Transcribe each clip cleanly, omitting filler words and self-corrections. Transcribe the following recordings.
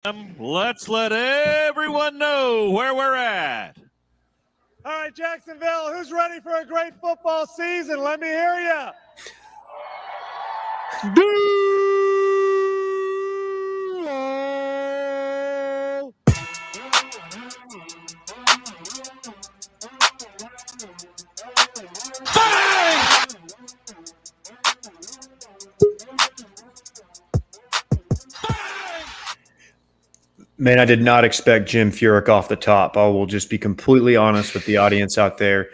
Let's let everyone know where we're at. All right, Jacksonville, who's ready for a great football season? Let me hear you. Man, I did not expect Jim Furyk off the top. I will just be completely honest with the audience out there.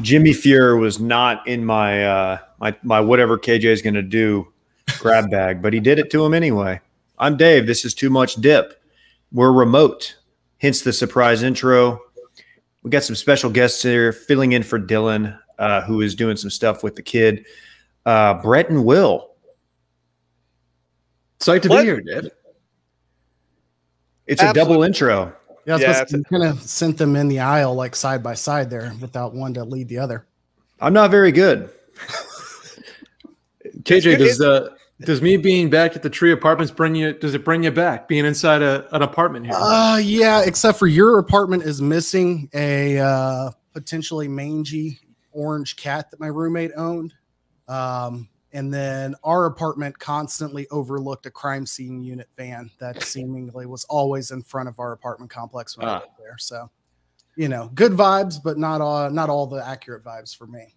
Jimmy Furyk was not in my my whatever KJ is going to do grab bag, but he did it to him anyway. I'm Dave. This is Too Much Dip. We're remote, hence the surprise intro. We got some special guests here filling in for Dylan, who is doing some stuff with the kid. Brett and Will. Psyched to be here, Dave. It's a double intro. Yeah, you kind of sent them in the aisle like side by side there without one to lead the other. I'm not very good. KJ, does me being back at the Tree Apartments bring you back being inside an apartment here? Yeah, except for your apartment is missing a potentially mangy orange cat that my roommate owned. And then our apartment constantly overlooked a crime scene unit van that seemingly was always in front of our apartment complex when I lived there. So, you know, good vibes, but not all the accurate vibes for me.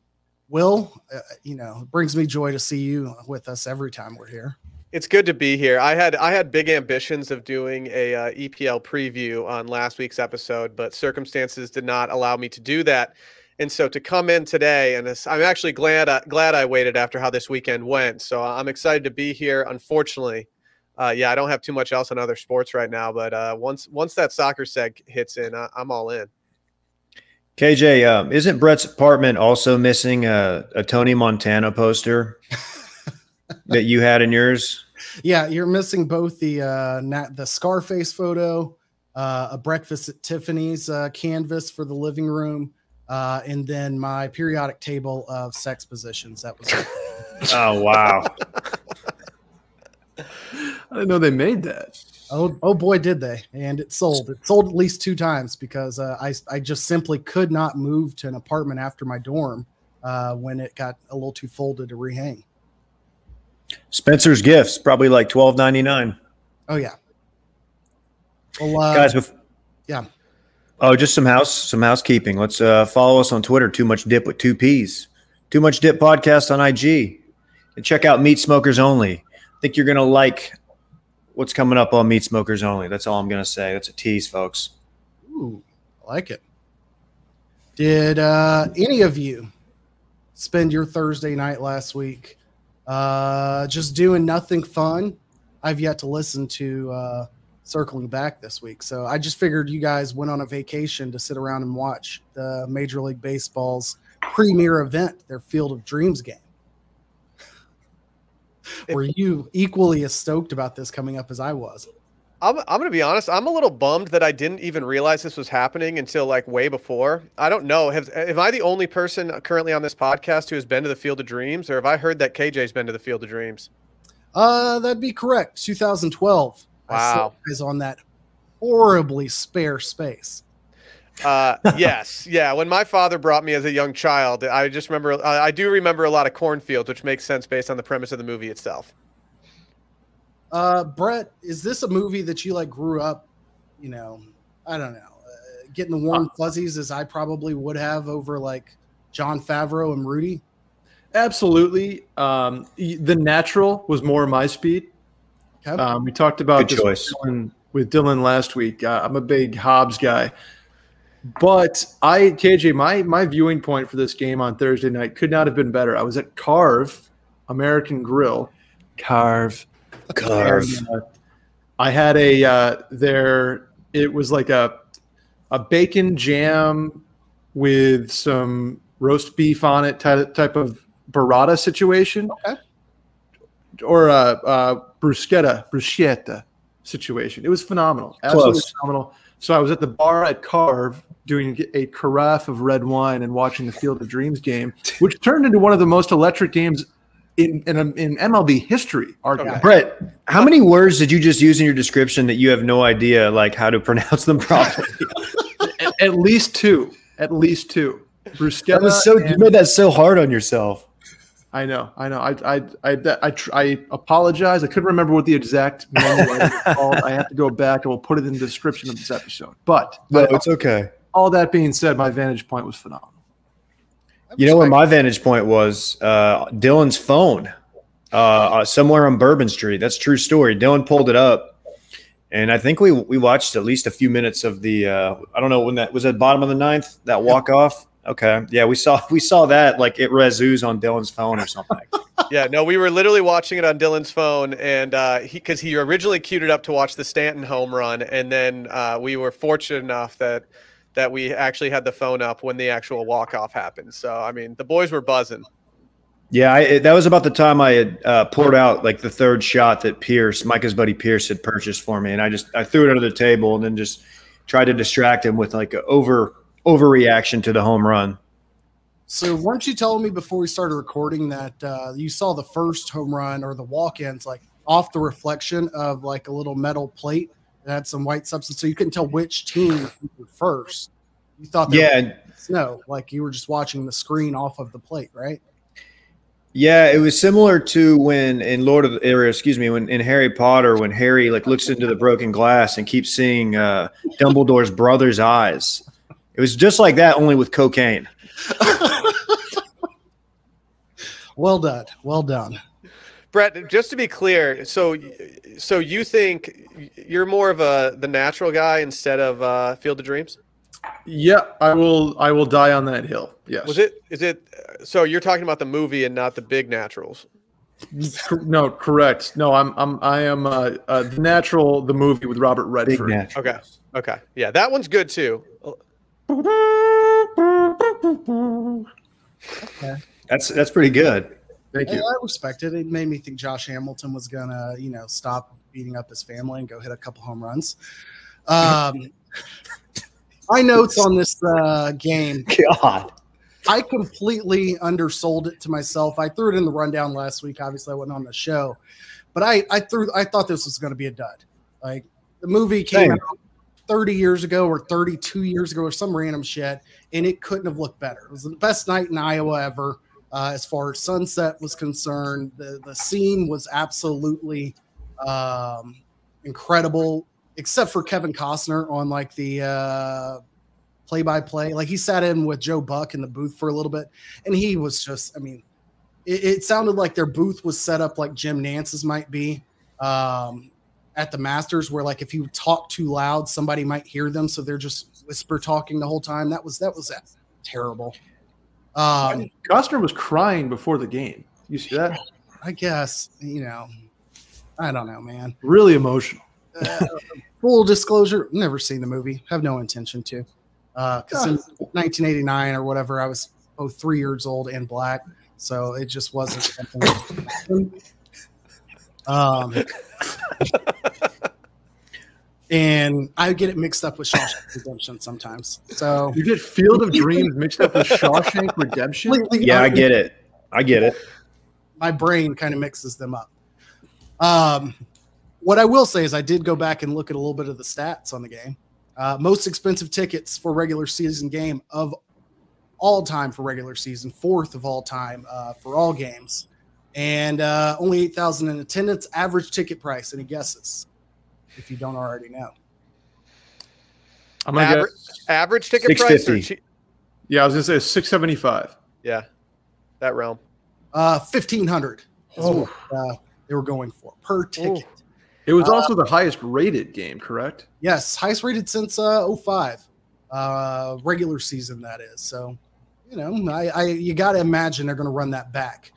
Will, you know, it brings me joy to see you with us every time we're here. It's good to be here. I had big ambitions of doing a EPL preview on last week's episode, but circumstances did not allow me to do that. And so to come in today, and I'm actually glad I waited after how this weekend went. So I'm excited to be here. Unfortunately, I don't have too much else on other sports right now. But once that soccer seg hits in, I'm all in. KJ, isn't Brett's apartment also missing a Tony Montana poster that you had in yours? Yeah, you're missing both the Scarface photo, a Breakfast at Tiffany's canvas for the living room. And then my periodic table of sex positions. That was Oh, wow. I didn't know they made that. Oh boy, did they. And it sold. It sold at least 2 times because I just simply could not move to an apartment after my dorm when it got a little too folded to rehang. Spencer's Gifts, probably like $12.99. Oh, yeah. Well, guys, yeah. Oh, just some housekeeping. Let's follow us on Twitter, Too Much Dip with 2 P's. Too Much Dip Podcast on IG. And check out Meat Smokers Only. I think you're going to like what's coming up on Meat Smokers Only. That's all I'm going to say. That's a tease, folks. Ooh, I like it. Did any of you spend your Thursday night last week just doing nothing fun? I've yet to listen to circling back this week. So I just figured you guys went on a vacation to sit around and watch the Major League Baseball's premier event, their Field of Dreams game. Were you equally as stoked about this coming up as I was? I'm going to be honest. I'm a little bummed that I didn't even realize this was happening until like way before. I don't know. Am I the only person currently on this podcast who has been to the Field of Dreams, or have I heard that KJ's been to the Field of Dreams? That'd be correct. 2012. Wow. Is on that horribly spare space. Yes. Yeah. When my father brought me as a young child, I just remember, I do remember a lot of cornfields, which makes sense based on the premise of the movie itself. Brett, is this a movie that you like grew up, you know, I don't know, getting the warm fuzzies as I probably would have over like Jon Favreau and Rudy? Absolutely. The Natural was more my speed. Okay. We talked about Good this choice. with Dylan last week. I'm a big Hobbs guy. But KJ, my viewing point for this game on Thursday night could not have been better. I was at Carve American Grill. Carve. And, I had it was like a bacon jam with some roast beef on it type of burrata situation. Okay. Or a bruschetta situation. It was phenomenal. Absolutely phenomenal. So I was at the bar at Carve doing a carafe of red wine and watching the Field of Dreams game, which turned into one of the most electric games in MLB history, arguably. Okay. Brett, how many words did you just use in your description that you have no idea like how to pronounce them properly? At least two. At least two. Bruschetta. That was so. You made that so hard on yourself. I know. I apologize. I couldn't remember what the exact menu item was called. I have to go back. I will put it in the description of this episode. But No, it's okay. all that being said, my vantage point was phenomenal. You know where my vantage point was? Dylan's phone, somewhere on Bourbon Street. That's a true story. Dylan pulled it up, and I think we watched at least a few minutes of the. I don't know when that was at the bottom of the ninth. That walk off. Okay, yeah, we saw that like it resues on Dylan's phone or something. Yeah, no, we were literally watching it on Dylan's phone, and because he originally queued it up to watch the Stanton home run, and then we were fortunate enough that we actually had the phone up when the actual walk-off happened. So, I mean, the boys were buzzing. Yeah, that was about the time I had poured out like the third shot that Micah's buddy Pierce had purchased for me, and I threw it under the table and then just tried to distract him with like an overreaction to the home run. So weren't you telling me before we started recording that you saw the first home run or the walk-ins like off the reflection of like a little metal plate that had some white substance, so you couldn't tell which team were first? You thought snow, like you were just watching the screen off of the plate, right? Yeah, it was similar to when in when in Harry Potter, when Harry like looks into the broken glass and keeps seeing Dumbledore's brother's eyes. It was just like that, only with cocaine. Well done. Well done. Brett, just to be clear, so you think you're more of the natural guy instead of Field of Dreams? Yeah, I will die on that hill. Yes. Is it so you're talking about the movie and not the big naturals? No, correct. No, I am the natural, the movie with Robert Redford. Okay. Yeah, that one's good too. Okay. That's pretty good. Thank you. I respect it. It made me think Josh Hamilton was gonna, stop beating up his family and go hit a couple home runs. My notes on this game. God, I completely undersold it to myself. I threw it in the rundown last week. Obviously, I wasn't on the show, but I thought this was going to be a dud. Like the movie came out 30 years ago or 32 years ago or some random shit, and it couldn't have looked better. It was the best night in Iowa ever. As far as sunset was concerned, the scene was absolutely incredible, except for Kevin Costner on like the play-by-play. Like he sat in with Joe Buck in the booth for a little bit, and he was just, I mean, it sounded like their booth was set up like Jim Nance's might be at the Masters, where like if you talk too loud, somebody might hear them, so they're just whisper talking the whole time. That was terrible. Costner was crying before the game. You see that? I guess, I don't know, man. Really emotional. Full disclosure, never seen the movie. Have no intention to. Because in 1989 or whatever, I was both 3 years old and black, so it just wasn't something. And I get it mixed up with Shawshank Redemption sometimes. So you get Field of Dreams mixed up with Shawshank Redemption? Yeah, I get it. My brain kind of mixes them up. What I will say is I did go back and look at a little bit of the stats on the game. Most expensive tickets for regular season game of all time for regular season, fourth of all time for all games, and only 8,000 in attendance. Average ticket price, any guesses? If you don't already know. I'm gonna guess average ticket price? Yeah, I was going to say $675. Yeah, that realm. 1,500 is what they were going for per ticket. Oh. It was also the highest rated game, correct? Yes, highest rated since 05, regular season, that is. So, you got to imagine they're going to run that back.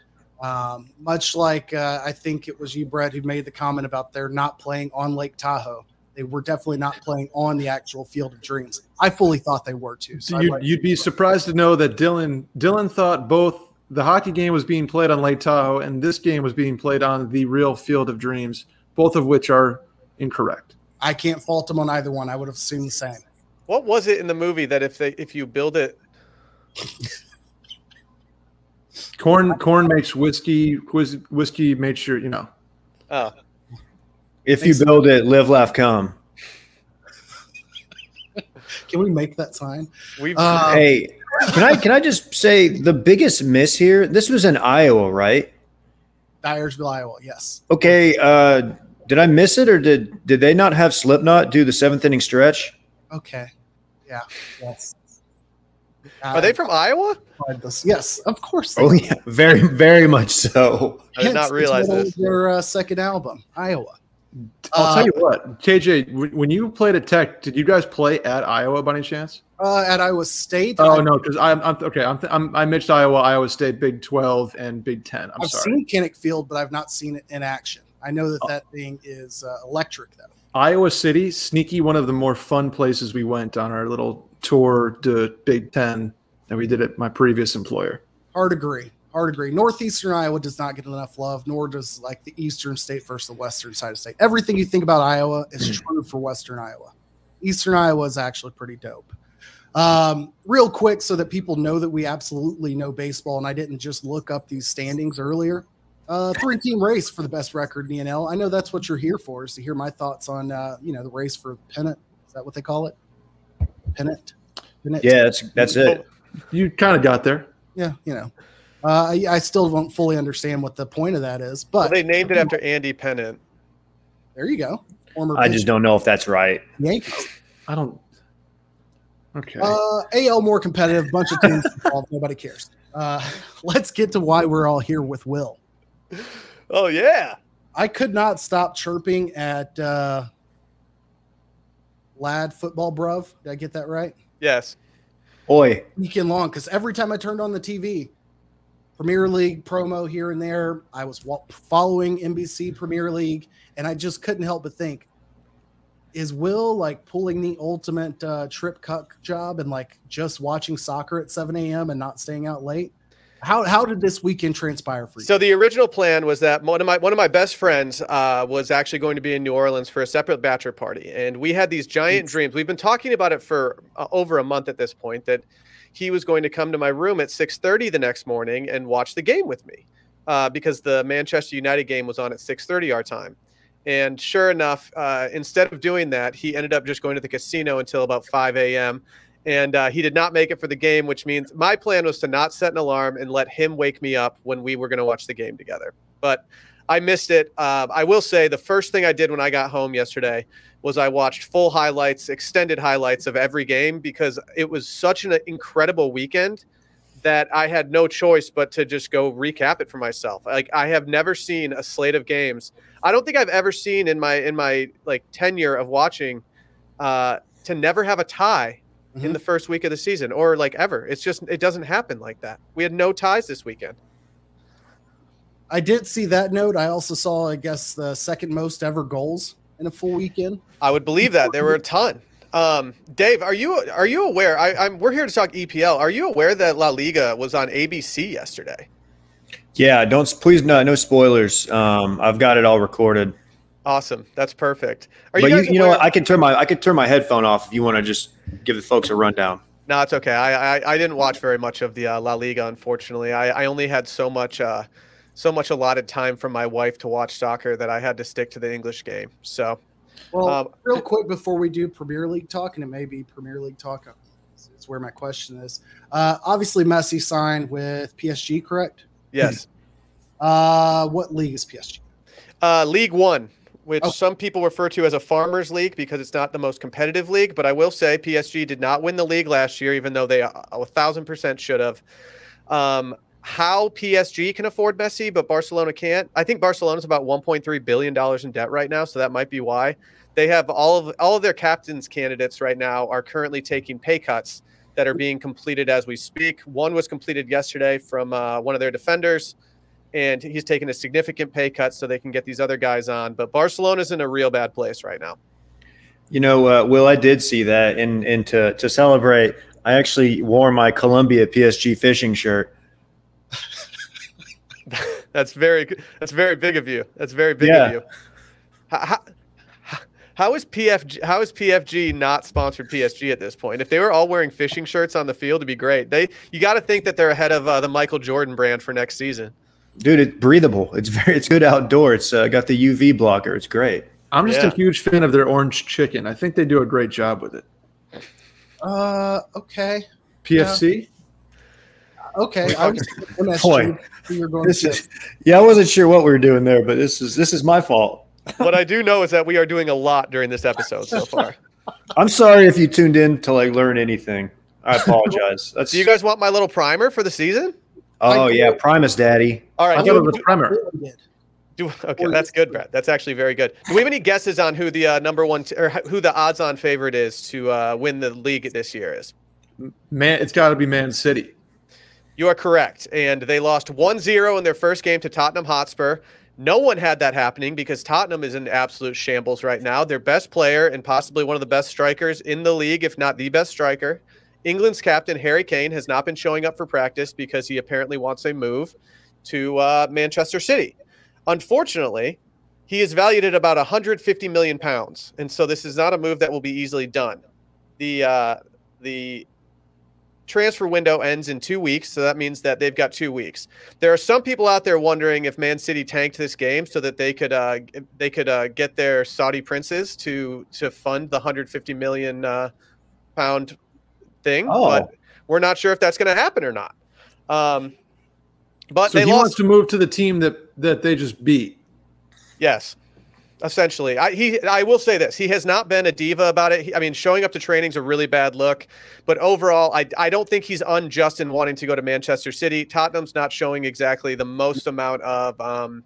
Much like I think it was you, Brett, who made the comment about they're not playing on Lake Tahoe. They were definitely not playing on the actual Field of Dreams. I fully thought they were too. So you'd be surprised to know that Dylan thought both the hockey game was being played on Lake Tahoe and this game was being played on the real Field of Dreams, both of which are incorrect. I can't fault them on either one. I would have assumed the same. What was it in the movie that if you build it? Corn makes whiskey. Whiskey makes sure you know. Oh, If you build it, live, laugh, come. Can we make that sign? we've Hey, can I just say the biggest miss here? This was in Iowa, right? Dyersville, Iowa. Yes. Okay. Did I miss it, or did they not have Slipknot do the 7th inning stretch? Okay. Yeah. Yes. are they from Iowa? Yes, of course. Oh yeah, very very much so. I did not realize this. Their second album, Iowa. I'll tell you what, KJ. When you played at Tech, did you guys play at Iowa by any chance? At Iowa State. Oh no, because I mixed Iowa State, Big 12, and Big 10. I've seen Kinnick Field, but I've not seen it in action. I know that thing is electric, though. Iowa City, sneaky, one of the more fun places we went on our little tour to Big 10 that we did at my previous employer. Hard agree. Northeastern Iowa does not get enough love, nor does like the eastern state versus the western side of state. Everything you think about Iowa is true for western Iowa. Eastern Iowa is actually pretty dope. Real quick, so that people know that we absolutely know baseball, and I didn't just look up these standings earlier. 3-team race for the best record in the NL. I know that's what you're here for, is to hear my thoughts on the race for pennant. Is that what they call it? Pennant. Yeah, that's it. You kind of got there. Yeah, I still don't fully understand what the point of that is, but They named it after Andy Pennant. there you go. I just don't know if that's right. Yankees. I don't. Okay. AL more competitive, bunch of teams involved. Nobody cares. Let's get to why we're all here with Will. Oh yeah. I could not stop chirping at Lad Football Bruv. Did I get that right? Yes. Oi. Weekend long, because every time I turned on the TV, Premier League promo here and there, I was following NBC Premier League, and I just couldn't help but think, is Will like pulling the ultimate trip cuck job and like just watching soccer at 7 a.m. and not staying out late? How did this weekend transpire for you? So the original plan was that one of my best friends was actually going to be in New Orleans for a separate bachelor party, and we had these giant dreams. We've been talking about it for over a month at this point, that he was going to come to my room at 6:30 the next morning and watch the game with me, because the Manchester United game was on at 6:30 our time. And sure enough, instead of doing that, he ended up just going to the casino until about 5 a.m. And he did not make it for the game, which means my plan was to not set an alarm and let him wake me up when we were going to watch the game together. But I missed it. I will say the first thing I did when I got home yesterday was I watched full highlights, extended highlights of every game, because it was such an incredible weekend that I had no choice but to just go recap it for myself. Like, I have never seen a slate of games. I don't think I've ever seen in my like tenure of watching to never have a tie in the first week of the season, or like ever. It's just, it doesn't happen like that. We had no ties this weekend. I did see that note. I also saw, I guess, the second most ever goals in a full weekend. I would believe that there were a ton. Dave, are you aware? We're here to talk EPL. Are you aware that La Liga was on ABC yesterday? Yeah, please no spoilers. I've got it all recorded. Awesome, that's perfect. But you know what? I could turn my headphone off if you want to just give the folks a rundown. No, it's okay. I didn't watch very much of the La Liga, unfortunately. I only had so much allotted time from my wife to watch soccer that I had to stick to the English game. So, well, real quick before we do Premier League talk, and it may be Premier League talk, it's where my question is. Obviously, Messi signed with PSG, correct? Yes. What league is PSG? League One, which some people refer to as a farmers league because it's not the most competitive league. But I will say PSG did not win the league last year, even though they 1,000% should have. How PSG can afford Messi, but Barcelona can't. I think Barcelona's about $1.3 billion in debt right now, so that might be why. They have all of their captains candidates right now are currently taking pay cuts that are being completed as we speak. One was completed yesterday from one of their defenders, and he's taking a significant pay cut so they can get these other guys on. But Barcelona's in a real bad place right now. You know, Will, I did see that, and to celebrate, I actually wore my Columbia PSG fishing shirt. That's very big of you. That's very big of you. How How is PFG not sponsored PSG at this point? If they were all wearing fishing shirts on the field, it'd be great. You got to think that they're ahead of the Michael Jordan brand for next season. Dude, it's breathable. It's good outdoor. It's got the UV blocker. It's great. I'm just a huge fan of their orange chicken. I think they do a great job with it. Okay. PFC? Okay. I was Boy, you're going I wasn't sure what we were doing there, but this is my fault. What I do know is that we are doing a lot during this episode so far. I'm sorry if you tuned in to learn anything. I apologize. Do you guys want my little primer for the season? Oh yeah, Primus Daddy. All right. I thought it was primer. Okay, that's good, Brett. That's actually very good. Do we have any guesses on who the number one or who the odds-on favorite is to win the league this year is? It's got to be Man City. You are correct. And they lost 1-0 in their first game to Tottenham Hotspur. No one had that happening because Tottenham is in absolute shambles right now. Their best player and possibly one of the best strikers in the league, if not the best striker, England's captain, Harry Kane, has not been showing up for practice because he apparently wants a move to Manchester City. Unfortunately, he is valued at about 150 million pounds. And so this is not a move that will be easily done. The transfer window ends in 2 weeks, so that means that they've got 2 weeks. There are some people out there wondering if Man City tanked this game so that they could get their Saudi princes to fund the 150 million pound thing, but we're not sure if that's going to happen or not. But so they he lost wants to move to the team that they just beat. Yes. Essentially, I will say this: he has not been a diva about it. I mean, showing up to training is a really bad look, but overall, I don't think he's unjust in wanting to go to Manchester City. Tottenham's not showing exactly the most amount of.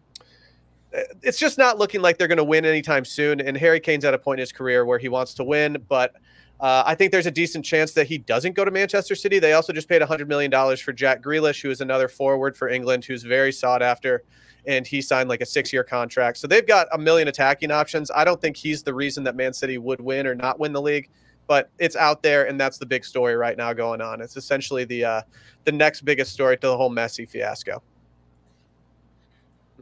It's just not looking like they're going to win anytime soon. And Harry Kane's at a point in his career where he wants to win, but I think there's a decent chance that he doesn't go to Manchester City. They also just paid $100 million for Jack Grealish, who is another forward for England, who's very sought after. And he signed like a 6-year contract. So they've got a million attacking options. I don't think he's the reason that Man City would win or not win the league, but it's out there, and that's the big story right now going on. It's essentially the next biggest story to the whole Messi fiasco.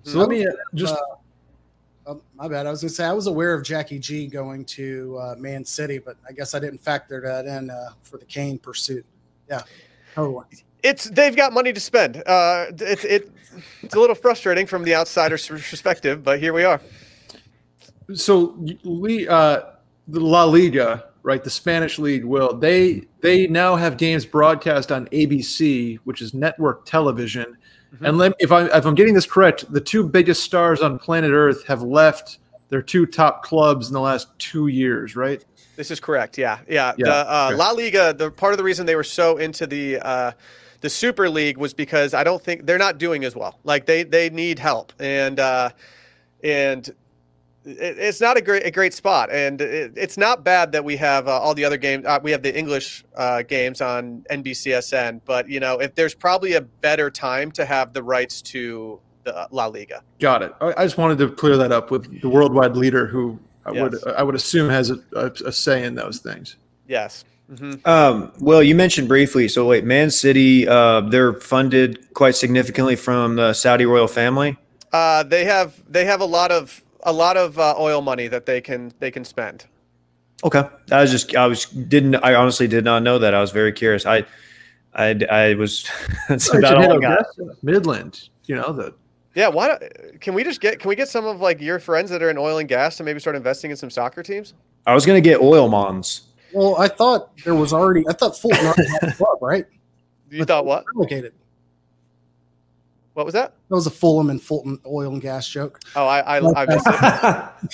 So let me just my bad. I was going to say I was aware of Jackie G going to Man City, but I guess I didn't factor that in for the Kane pursuit. Yeah. Oh. They've got money to spend. It's a little frustrating from the outsider's perspective, but here we are. So the La Liga, right? The Spanish league they now have games broadcast on ABC, which is network television. Mm-hmm. And if I'm getting this correct, the two biggest stars on planet Earth have left their two top clubs in the last 2 years, right? This is correct. Yeah. Okay. La Liga. The part of the reason they were so into the Super League was because I don't think they're not doing as well. Like they need help, and it's not a great spot. And it's not bad that we have all the other games. We have the English games on NBCSN, but if there's probably a better time to have the rights to the La Liga. Got it. I just wanted to clear that up with the worldwide leader, who I would assume has a say in those things. Yes. Mm-hmm. Well, you mentioned briefly. So wait, Man City, they're funded quite significantly from the Saudi royal family. They have a lot of oil money that they can spend. Okay, I honestly did not know that. I was very curious. I was that's about all I got. Midland, Yeah, can we get some of your friends that are in oil and gas to maybe start investing in some soccer teams? I was going to get oil mons. Well, I thought Fulton already had a club, right? You thought what? Relegated. What was that? That was a Fulham and Fulton oil and gas joke. Oh, I missed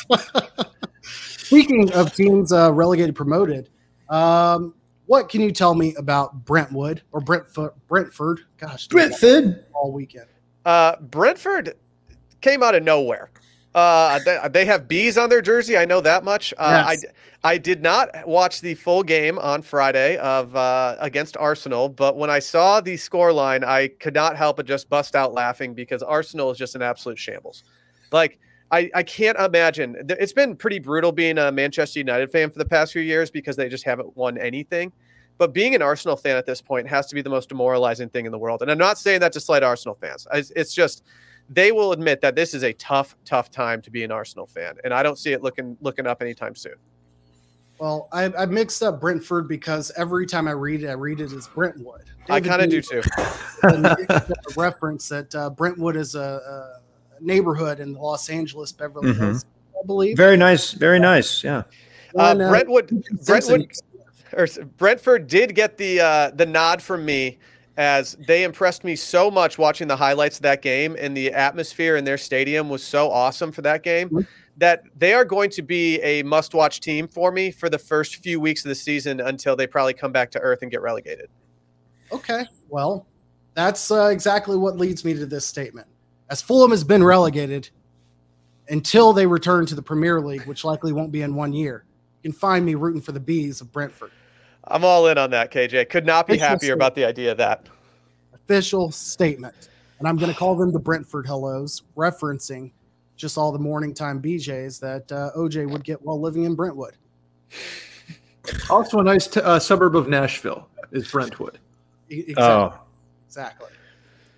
it. Speaking of teams relegated, promoted, what can you tell me about Brentwood or Brentford? Gosh, Brentford all weekend. Brentford came out of nowhere. They have bees on their jersey. I know that much. Yes. I did not watch the full game on Friday of against Arsenal, but when I saw the scoreline, I could not help but just bust out laughing because Arsenal is just an absolute shambles. I can't imagine. It's been pretty brutal being a Manchester United fan for the past few years because they just haven't won anything. But being an Arsenal fan at this point has to be the most demoralizing thing in the world. And I'm not saying that to slight Arsenal fans. It's just they will admit that this is a tough time to be an Arsenal fan, and I don't see it looking up anytime soon. Well, I mixed up Brentford because every time I read it as Brentwood. I kind of do too. A reference that Brentwood is a neighborhood in Los Angeles, Beverly Hills, I believe. Very nice. Very nice. Yeah. Brentford did get the nod from me, as they impressed me so much watching the highlights of that game, and the atmosphere in their stadium was so awesome for that game that they are going to be a must-watch team for me for the first few weeks of the season until they probably come back to earth and get relegated. Okay, well, that's exactly what leads me to this statement. As Fulham has been relegated until they return to the Premier League, which likely won't be in 1 year, you can find me rooting for the Bees of Brentford. I'm all in on that, KJ. Could not be happier about the idea of that. Official statement. And I'm going to call them the Brentford Hellos, referencing just all the morning time BJs that OJ would get while living in Brentwood. Also a nice suburb of Nashville is Brentwood. Exactly. Oh. Exactly.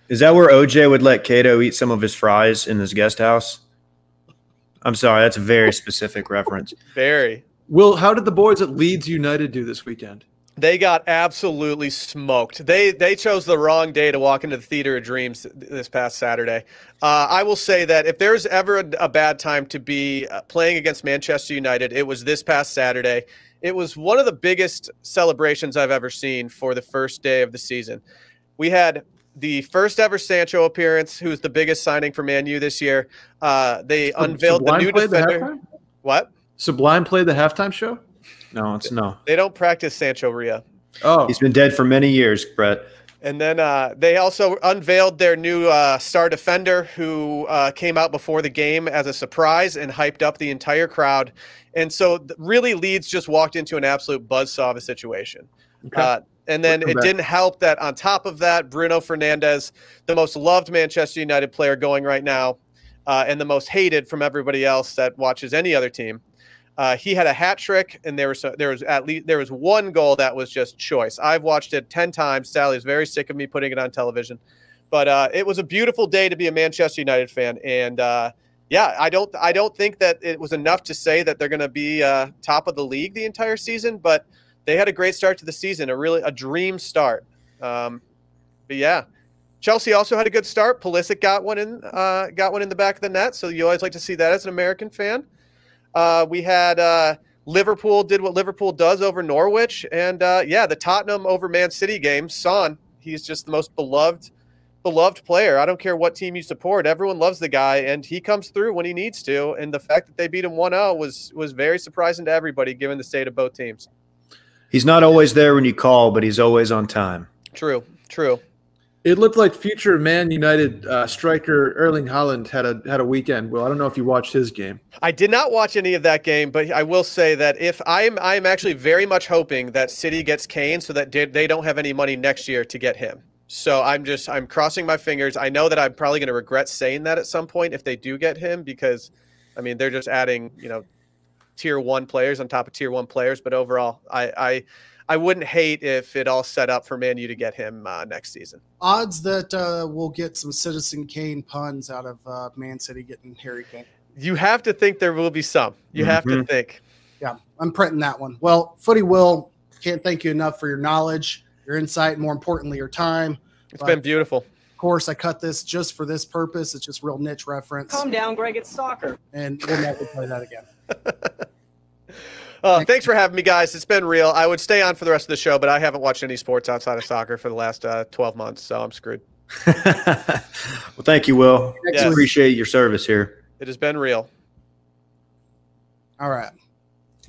Is that where OJ would let Cato eat some of his fries in his guest house? I'm sorry, that's a very specific reference. Very. Will, how did the boys at Leeds United do this weekend? They got absolutely smoked. They chose the wrong day to walk into the Theater of Dreams this past Saturday. I will say that if there's ever a bad time to be playing against Manchester United, it was this past Saturday. It was one of the biggest celebrations I've ever seen for the first day of the season. We had the first ever Sancho appearance, who's the biggest signing for Man U this year. They unveiled the new defender. What? Sublime played the halftime show? No, it's no. They don't practice Sancho Ria. Oh. He's been dead for many years, Brett. And then they also unveiled their new star defender, who came out before the game as a surprise and hyped up the entire crowd. And so really Leeds just walked into an absolute buzzsaw of a situation. Okay. And then it didn't help that on top of that, Bruno Fernandes, the most loved Manchester United player going right now, and the most hated from everybody else that watches any other team. He had a hat trick, and there was one goal that was just choice. I've watched it 10 times. Sally's very sick of me putting it on television, but it was a beautiful day to be a Manchester United fan. And yeah, I don't think that it was enough to say that they're going to be top of the league the entire season, but they had a great start to the season, a dream start. But yeah, Chelsea also had a good start. Pulisic got one in the back of the net, so you always like to see that as an American fan. We had Liverpool did what Liverpool does over Norwich, and yeah, the Tottenham over Man City game. Son, he's just the most beloved player. I don't care what team you support. Everyone loves the guy, and he comes through when he needs to. And the fact that they beat him 1-0 was very surprising to everybody, given the state of both teams. He's not always there when you call, but he's always on time. True. It looked like future Man United striker Erling Haaland had a weekend. Well, I don't know if you watched his game. I did not watch any of that game, but I will say that if I'm actually very much hoping that City gets Kane so that they don't have any money next year to get him. So I'm crossing my fingers. I know that I'm probably going to regret saying that at some point if they do get him, because I mean they're just adding, tier 1 players on top of tier 1 players, but overall I wouldn't hate if it all set up for Man U to get him next season. Odds that we'll get some Citizen Kane puns out of Man City getting Harry Kane. You have to think there will be some. You have to think. Yeah, I'm printing that one. Well, Footy Will, can't thank you enough for your knowledge, your insight, and more importantly, your time. It's been beautiful. Of course, I cut this just for this purpose. It's just real niche reference. Calm down, Greg. It's soccer. And we'll never play that again. Thanks for having me, guys. It's been real. I would stay on for the rest of the show, but I haven't watched any sports outside of soccer for the last 12 months, so I'm screwed. Well, thank you, Will. Yes. Appreciate your service here. It has been real. All right.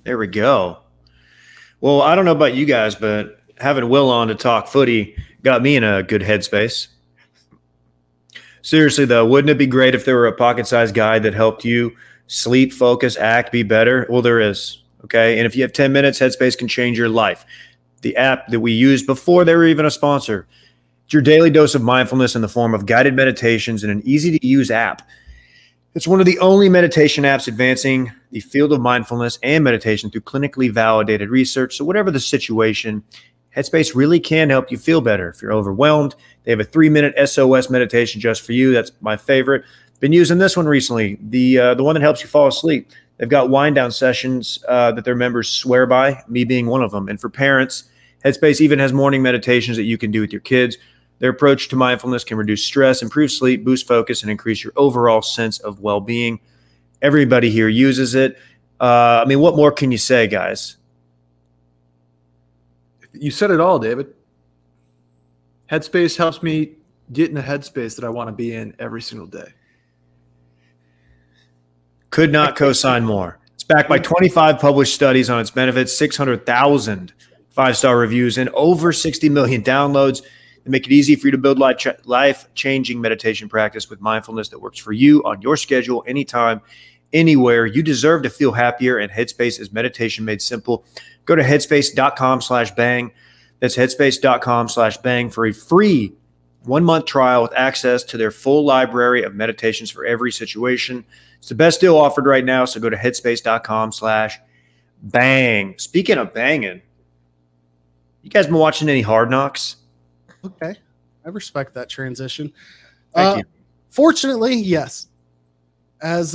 There we go. Well, I don't know about you guys, but having Will on to talk footy got me in a good headspace. Seriously, though, wouldn't it be great if there were a pocket-sized guide that helped you sleep, focus, act, be better? Well, there is. Okay. And if you have 10 minutes, Headspace can change your life. The app that we used before they were even a sponsor. It's your daily dose of mindfulness in the form of guided meditations in an easy to use app. It's one of the only meditation apps advancing the field of mindfulness and meditation through clinically validated research. So whatever the situation, Headspace really can help you feel better. If you're overwhelmed, they have a 3-minute SOS meditation just for you. That's my favorite. Been using this one recently, the one that helps you fall asleep. They've got wind down sessions that their members swear by, me being one of them. And for parents, Headspace even has morning meditations that you can do with your kids. Their approach to mindfulness can reduce stress, improve sleep, boost focus, and increase your overall sense of well-being. Everybody here uses it. I mean, what more can you say, guys? You said it all, David. Headspace helps me get in the headspace that I want to be in every single day. Could not co-sign more. It's backed by 25 published studies on its benefits, 600,000 5-star reviews, and over 60 million downloads. They make it easy for you to build life-changing meditation practice with mindfulness that works for you on your schedule, anytime, anywhere. You deserve to feel happier, and Headspace is meditation made simple. Go to headspace.com/bang. That's headspace.com/bang for a free 1-month trial with access to their full library of meditations for every situation. It's the best deal offered right now, so go to headspace.com/bang. Speaking of banging, you guys been watching any Hard Knocks? Okay. I respect that transition. Thank you. Fortunately, yes. As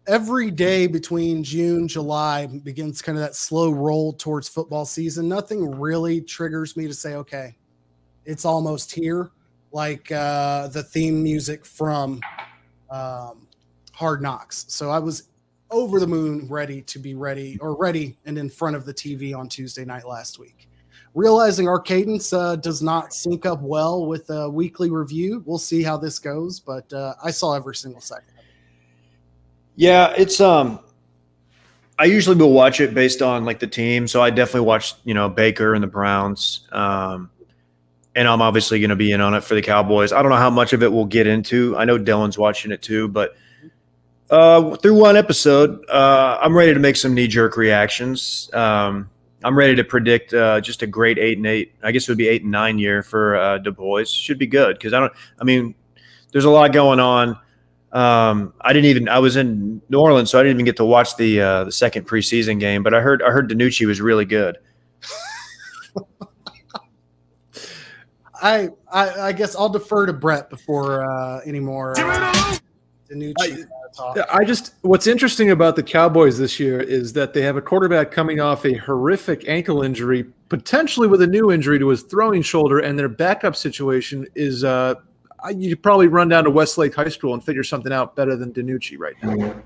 every day between June, July begins kind of that slow roll towards football season, nothing really triggers me to say, okay, it's almost here, like the theme music from Hard Knocks. So I was over the moon ready and in front of the TV on Tuesday night last week. Realizing our cadence does not sync up well with a weekly review. We'll see how this goes, but I saw every single second. Yeah, it's I usually will watch it based on like the team. So I definitely watched, Baker and the Browns. And I'm obviously going to be in on it for the Cowboys. I don't know how much of it we'll get into. I know Dylan's watching it too, but through one episode, I'm ready to make some knee-jerk reactions. I'm ready to predict just a great 8-8. I guess it would be 8-9 year for Du Bois. Should be good because there's a lot going on. I was in New Orleans, so I didn't even get to watch the second preseason game. But I heard DiNucci was really good. I guess I'll defer to Brett before any more DiNucci talk. What's interesting about the Cowboys this year is that they have a quarterback coming off a horrific ankle injury, potentially with a new injury to his throwing shoulder, and their backup situation is you could probably run down to Westlake High School and figure something out better than DiNucci right now.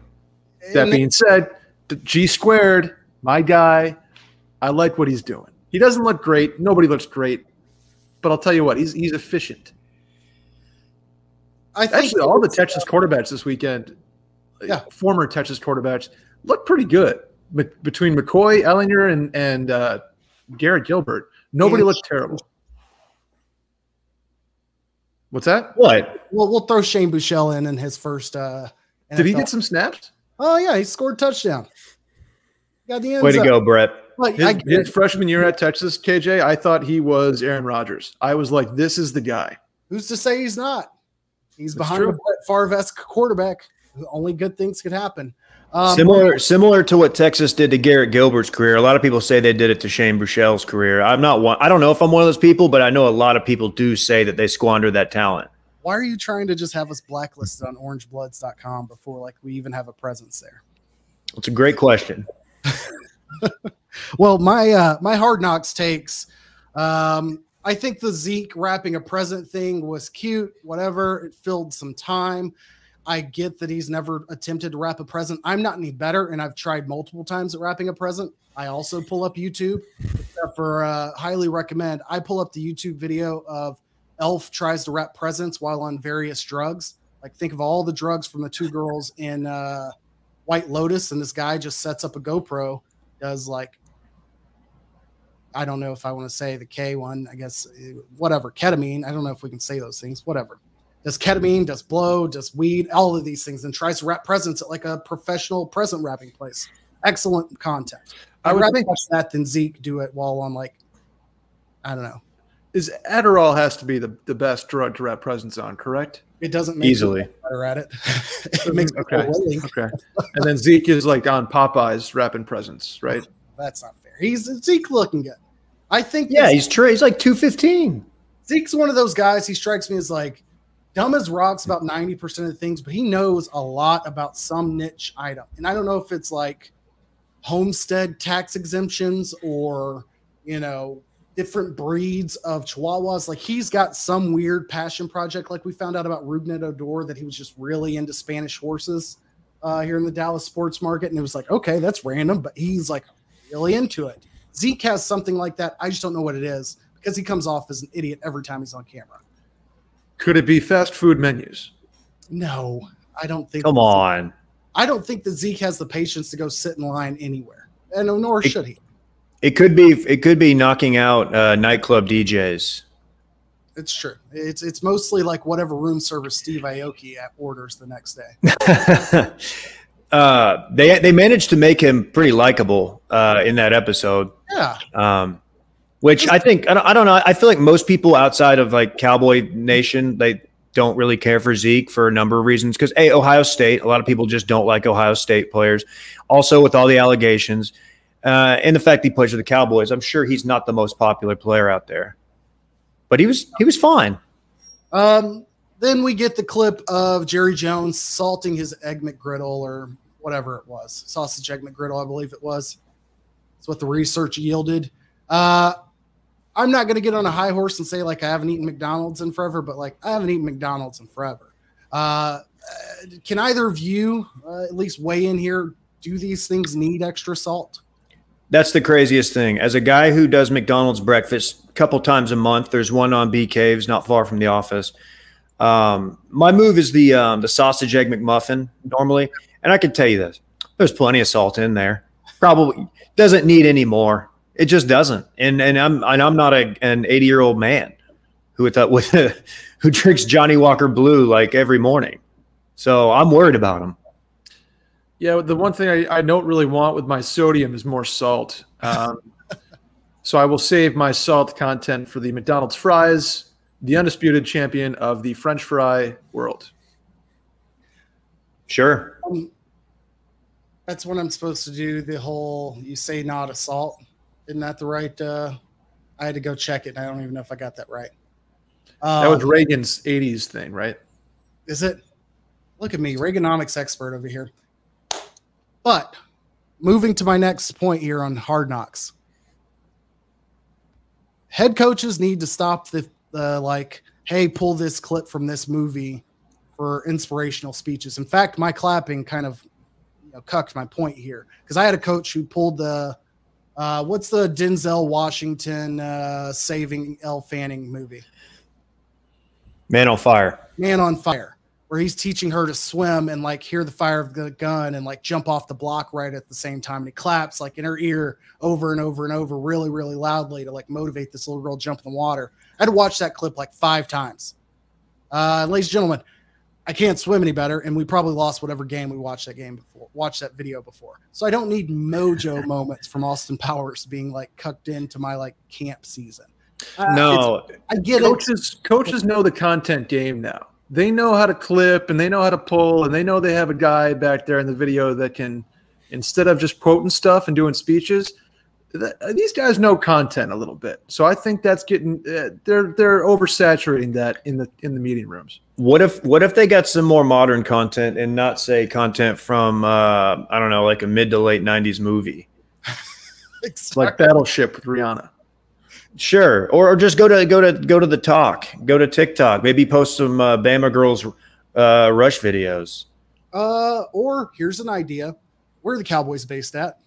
That being said, G squared, my guy, I like what he's doing. He doesn't look great. Nobody looks great. But I'll tell you what, he's efficient. I think actually all the Texas quarterbacks this weekend, former Texas quarterbacks, look pretty good. Between McCoy, Ellinger, and Garrett Gilbert, nobody looked terrible. What's that? What? Well, we'll throw Shane Buechele in his first. NFL. Did he get some snaps? Oh yeah, he scored a touchdown. Got the end Way to go, Brett. Like, his freshman year at Texas, KJ, I thought he was Aaron Rodgers. I was like, this is the guy. Who's to say he's not? He's behind a Brett Favre-esque quarterback. Only good things could happen. Similar to what Texas did to Garrett Gilbert's career. A lot of people say they did it to Shane Buechele's career. I'm not one. I don't know if I'm one of those people, but I know a lot of people do say that they squandered that talent. Why are you trying to just have us blacklisted on orangebloods.com before we even have a presence there? It's a great question. Well, my Hard Knocks takes. I think the Zeke wrapping a present thing was cute. Whatever, it filled some time. I get that he's never attempted to wrap a present. I'm not any better, and I've tried multiple times at wrapping a present. I also pull up YouTube, except for highly recommend. I pull up the YouTube video of Elf tries to wrap presents while on various drugs. Like, think of all the drugs from the two girls in White Lotus, and this guy just sets up a GoPro, does I don't know if I want to say the K one, I guess, whatever, ketamine. I don't know if we can say those things, whatever. Does ketamine, does blow, does weed, all of these things, and tries to wrap presents at like a professional present wrapping place. Excellent content. I'd rather watch that than Zeke do it while on I don't know. Adderall has to be the best drug to wrap presents on, correct? It doesn't make easily me better at it. It makes me willing. Okay. And then Zeke is on Popeyes wrapping presents, right? That's not fair. He's Zeke looking good. I think Yeah, he's like 215. Zeke's one of those guys. He strikes me as like dumb as rocks about 90% of things, but he knows a lot about some niche item. And I don't know if it's like homestead tax exemptions or, different breeds of Chihuahuas. Like he's got some weird passion project. Like we found out about Rubnet Odor, that he was just really into Spanish horses here in the Dallas sports market. And it was like, okay, that's random, but he's like really into it. Zeke has something like that. I just don't know what it is because he comes off as an idiot every time he's on camera. Could it be fast food menus? No, I don't think. Come on. I don't think that Zeke has the patience to go sit in line anywhere, and nor should he. It could be knocking out nightclub DJs. It's true. It's mostly like whatever room service Steve Aoki orders the next day. They managed to make him pretty likable in that episode. Yeah. Which I think I don't know. I feel like most people outside of like Cowboy Nation, they don't really care for Zeke for a number of reasons. Because Ohio State, a lot of people just don't like Ohio State players. Also, with all the allegations. And the fact he plays for the Cowboys, I'm sure he's not the most popular player out there, but he was fine. Then we get the clip of Jerry Jones salting his Egg McGriddle or whatever it was, sausage Egg McGriddle, I believe it was. That's what the research yielded. I'm not going to get on a high horse and say like I haven't eaten McDonald's in forever, but like I haven't eaten McDonald's in forever. Can either of you at least weigh in here? Do these things need extra salt? That's the craziest thing. As a guy who does McDonald's breakfast a couple times a month, there's one on B Caves, not far from the office. My move is the sausage egg McMuffin normally, and I can tell you this: there's plenty of salt in there. Probably doesn't need any more. It just doesn't. And I'm not an 80-year-old man who drinks Johnny Walker Blue like every morning. So I'm worried about him. Yeah, the one thing I don't really want with my sodium is more salt. So I will save my salt content for the McDonald's fries, the undisputed champion of the French fry world. Sure. That's what I'm supposed to do. The whole you say not a salt. Isn't that the right? I had to go check it. And I don't even know if I got that right. That was Reagan's 80s thing, right? Is it? Look at me, Reaganomics expert over here. But moving to my next point here on Hard Knocks. Head coaches need to stop the like, hey, pull this clip from this movie for inspirational speeches. In fact, my clapping kind of cucked my point here because I had a coach who pulled the what's the Denzel Washington saving Elle Fanning movie? Man on Fire. Man on Fire. Where he's teaching her to swim and like hear the fire of the gun and like jump off the block right at the same time. And he claps like in her ear over and over and over really, really loudly to like motivate this little girl to jump in the water. I had to watch that clip like 5 times. Ladies and gentlemen, I can't swim any better. And we probably lost whatever game we watched that video before. So I don't need mojo moments from Austin Powers being like cucked into my like camp season. No, I get it. Coaches know the content game now. They know how to clip and they know how to pull and they know they have a guy back there in the video that can, instead of just quoting stuff and doing speeches, these guys know content a little bit. So I think that's getting they're oversaturating that in the meeting rooms. What if they got some more modern content and not say content from I don't know, like a mid to late 90s movie, like Battleship with Rihanna. Sure, or just go to the talk, go to TikTok, maybe post some Bama Girls Rush videos. Or here's an idea: where are the Cowboys based at?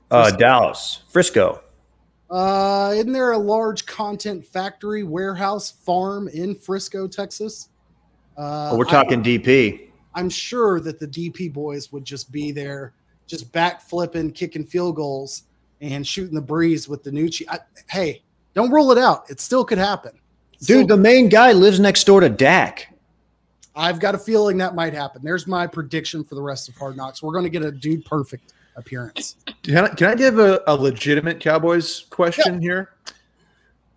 Dallas, Frisco. Isn't there a large content factory, warehouse, farm in Frisco, Texas? We're talking DP. I'm sure that the DP boys would just be there, just backflipping, kicking field goals, and shooting the breeze with Danucci. Hey, don't rule it out. It still could happen. Dude, the main guy lives next door to Dak. I've got a feeling that might happen. There's my prediction for the rest of Hard Knocks. We're going to get a dude perfect appearance. Can I give a legitimate Cowboys question here?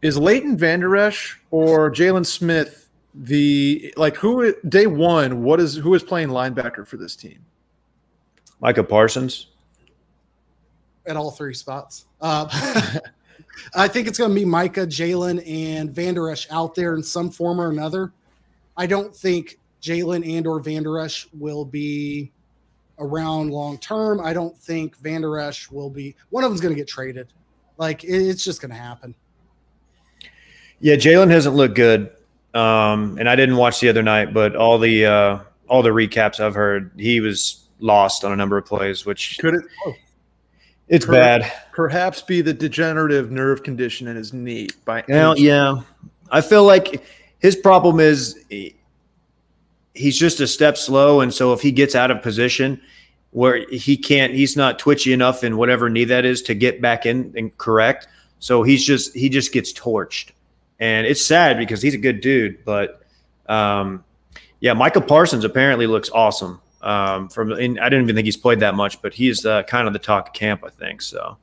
Is Leighton Vander Esch or Jalen Smith who day one? Who is playing linebacker for this team? Micah Parsons. At all 3 spots. I think it's going to be Micah, Jalen, and Van Der Esch out there in some form or another. I don't think Jalen and or Van Der Esch will be around long term. I don't think Van Der Esch will be – one of them's going to get traded. Like, it's just going to happen. Yeah, Jalen hasn't looked good. And I didn't watch the other night, but all the recaps I've heard, he was lost on a number of plays, which could it? It's bad. Perhaps be the degenerative nerve condition in his knee. Yeah, I feel like his problem is he's just a step slow, and so if he gets out of position where he's not twitchy enough in whatever knee that is to get back in and correct. So he just gets torched. And it's sad because he's a good dude, but yeah, Michael Parsons apparently looks awesome. I didn't even think he's played that much, but he's kind of the talk of camp, I think. So,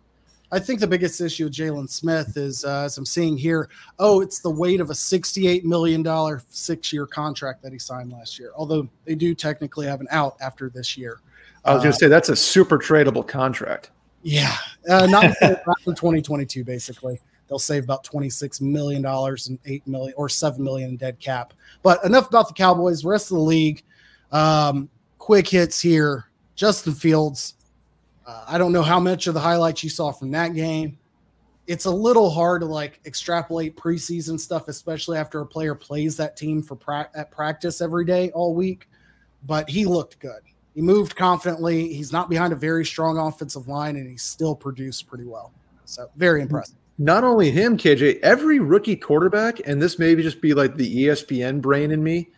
I think the biggest issue with Jalen Smith is, as I'm seeing here, it's the weight of a $68 million 6-year contract that he signed last year. Although they do technically have an out after this year. I was going to say that's a super tradable contract. Yeah, not until 2022, basically. They'll save about $26 million and $8 million or $7 million in dead cap. But enough about the Cowboys. Rest of the league, quick hits here. Justin Fields. I don't know how much of the highlights you saw from that game. It's a little hard to extrapolate preseason stuff, especially after a player plays that team at practice every day all week. But he looked good. He moved confidently. He's not behind a very strong offensive line, and he still produced pretty well. So very impressive. Not only him, KJ, every rookie quarterback, and this maybe just be like the ESPN brain in me,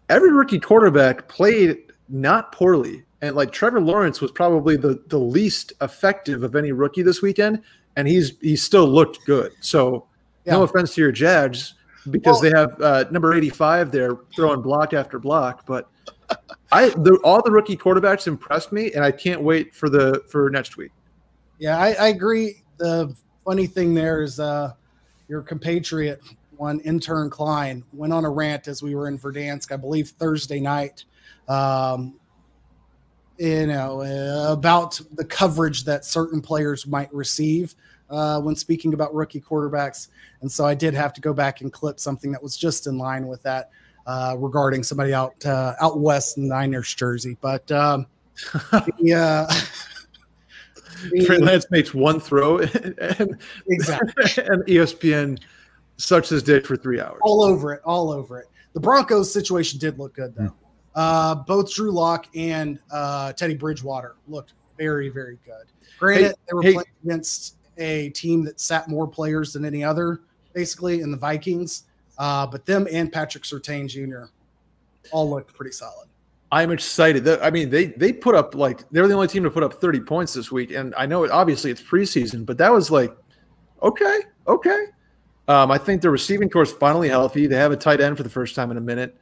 every rookie quarterback played not poorly. And Trevor Lawrence was probably the least effective of any rookie this weekend, and he still looked good. So no offense to your Jags, because they have number 85 there throwing block after block, but all the rookie quarterbacks impressed me, and I can't wait for next week. Yeah, I agree. The funny thing there is your compatriot, one intern Klein, went on a rant as we were in Verdansk, I believe Thursday night, about the coverage that certain players might receive when speaking about rookie quarterbacks. And so I did have to go back and clip something that was just in line with that regarding somebody out west in the Niners jersey. But Trey Lance makes one throw, and exactly, and ESPN sucks his dick for 3 hours. All over it. The Broncos situation did look good, though. Both Drew Lock and Teddy Bridgewater looked very, very good. Granted, they were playing against a team that sat more players than any other, basically, in the Vikings. But them and Patrick Surtain Jr. all looked pretty solid. I'm excited. I mean, they put up they were the only team to put up 30 points this week, and I know obviously it's preseason, but that was okay. I think the receiving corps is finally healthy. They have a tight end for the first time in a minute.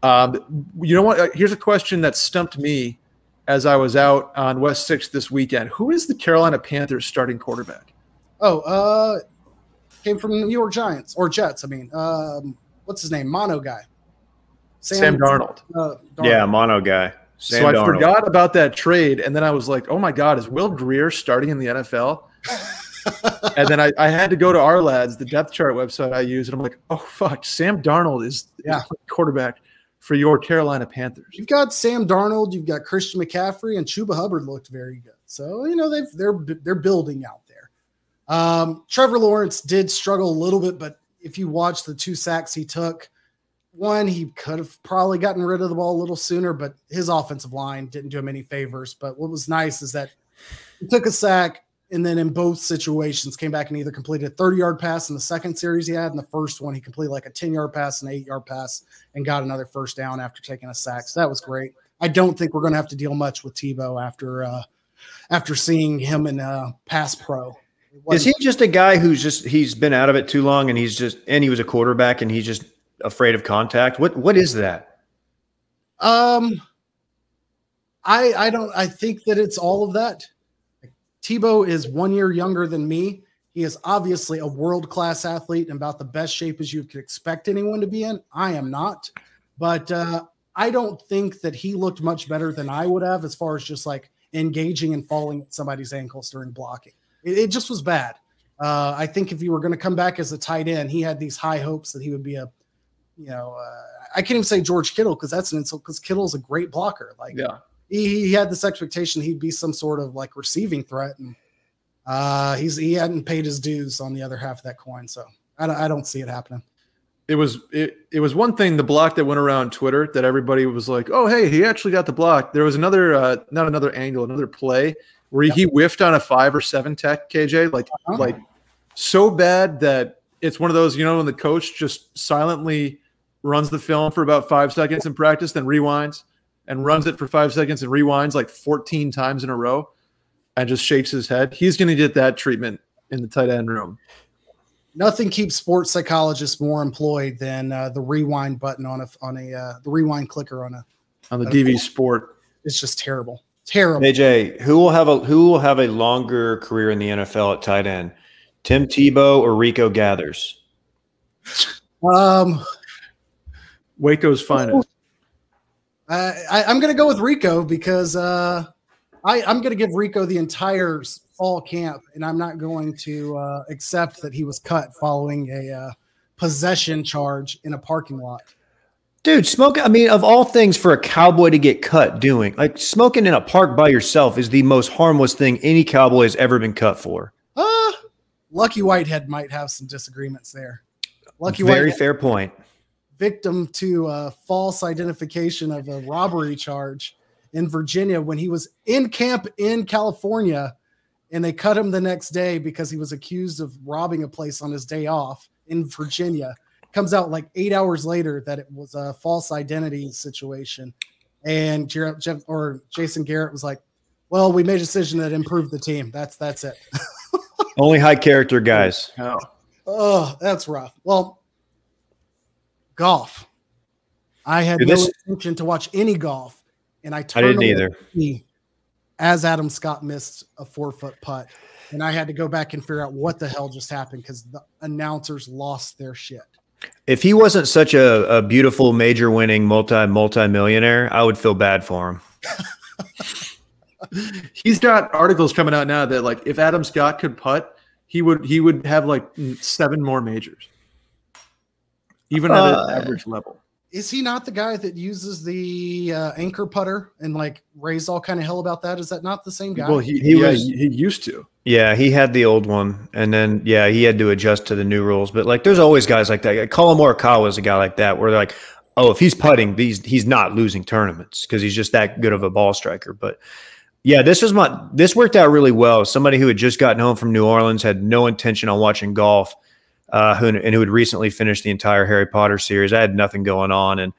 You know what? Here's a question that stumped me as I was out on West 6th this weekend. Who is the Carolina Panthers starting quarterback? Came from the New York Giants or Jets. I mean, what's his name? Mono guy. Sam Darnold. Yeah, mono guy. So I forgot about that trade, and then I was like, oh, my God, is Will Greer starting in the NFL? And then I had to go to our lads, the depth chart website I use, and I'm like, oh, fuck, Sam Darnold is quarterback for your Carolina Panthers. You've got Sam Darnold, you've got Christian McCaffrey, and Chuba Hubbard looked very good. So, they're building out there. Trevor Lawrence did struggle a little bit, but if you watch the 2 sacks he took, one, he could have probably gotten rid of the ball a little sooner, but his offensive line didn't do him any favors. But what was nice is that he took a sack, and then in both situations came back and either completed a 30-yard pass in the second series he had. In the first one, he completed a 10-yard pass, an 8-yard pass, and got another first down after taking a sack. So that was great. I don't think we're going to have to deal much with Tebow after seeing him in pass pro. Is he just a guy he's been out of it too long, and he was a quarterback, and he's just afraid of contact? What is that? I think that it's all of that. Tebow is 1 year younger than me. He is obviously a world-class athlete and about the best shape as you could expect anyone to be in. I am not, but I don't think that he looked much better than I would have as far as just engaging and falling at somebody's ankles during blocking. It just was bad. I think if you were going to come back as a tight end, he had these high hopes that he would be a, I can't even say George Kittle because that's an insult because Kittle's a great blocker. Like, Yeah. He had this expectation he'd be some sort of like receiving threat, and he hadn't paid his dues on the other half of that coin. So I don't see it happening. It was one thing, the block that went around Twitter that everybody was like, oh, hey, he actually got the block. There was another, not another angle, another play where he whiffed on a 5 or 7 tech, KJ, like so bad that it's one of those, when the coach just silently runs the film for about 5 seconds in practice, then rewinds and runs it for 5 seconds and rewinds like 14 times in a row and just shakes his head. He's going to get that treatment in the tight end room. Nothing keeps sports psychologists more employed than the rewind button on the rewind clicker on the DV Sport. It's just terrible. Terrible. AJ, who will have a longer career in the NFL at tight end? Tim Tebow or Rico Gathers? Waco's finest. I'm going to go with Rico because I'm going to give Rico the entire fall camp, and I'm not going to accept that he was cut following a possession charge in a parking lot. Dude, smoking, I mean, of all things for a cowboy to get cut doing, like smoking in a park by yourself is the most harmless thing any cowboy has ever been cut for. Lucky Whitehead might have some disagreements there. Very fair point. Victim to false identification of a robbery charge in Virginia when he was in camp in California, and they cut him the next day because he was accused of robbing a place on his day off in Virginia. Comes out like 8 hours later that it was a false identity situation. And Jason Garrett was like, well, we made a decision that improved the team. That's it. Only high character guys. Oh, that's rough. Well, golf. I had no intention to watch any golf, and I didn't either. As Adam Scott missed a 4-foot putt, and I had to go back and figure out what the hell just happened because the announcers lost their shit. If he wasn't such a beautiful major winning multi-millionaire, I would feel bad for him. He's got articles coming out now that like if Adam Scott could putt, he would have like 7 more majors, even at an average level. Is he not the guy that uses the anchor putter and like raised all kind of hell about that? Is that not the same guy? Well, he used to. Yeah, he had the old one, and then he had to adjust to the new rules. But like, there's always guys like that. Like, Colin Morikawa is a guy like that, where they're like, oh, if he's putting, he's not losing tournaments because he's just that good of a ball striker. But yeah, this worked out really well. Somebody who had just gotten home from New Orleans, had no intention on watching golf, who had recently finished the entire Harry Potter series. I had nothing going on, and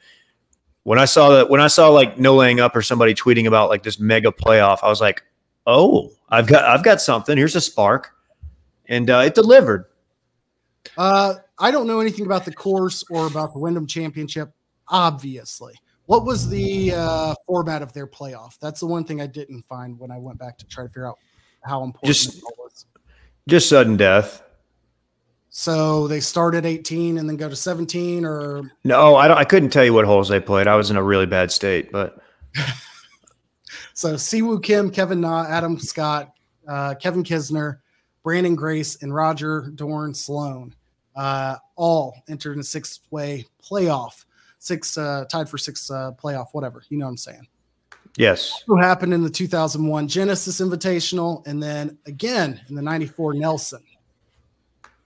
when I saw like No Laying Up or somebody tweeting about like this mega playoff, I was like, oh, I've got something. Here's a spark, and it delivered. I don't know anything about the course or about the Wyndham Championship. Obviously, what was the format of their playoff? That's the one thing I didn't find when I went back to try to figure out how important it was. Just sudden death. So they start at 18 and then go to 17, or no? I couldn't tell you what holes they played. I was in a really bad state, but. So Siwoo Kim, Kevin Na, Adam Scott, Kevin Kisner, Brandon Grace, and Roger Dorn Sloan all entered in a 6-way playoff. Tied for 6 playoff, whatever. You know what I'm saying? Yes. What happened in the 2001 Genesis Invitational, and then again in the 94 Nelson.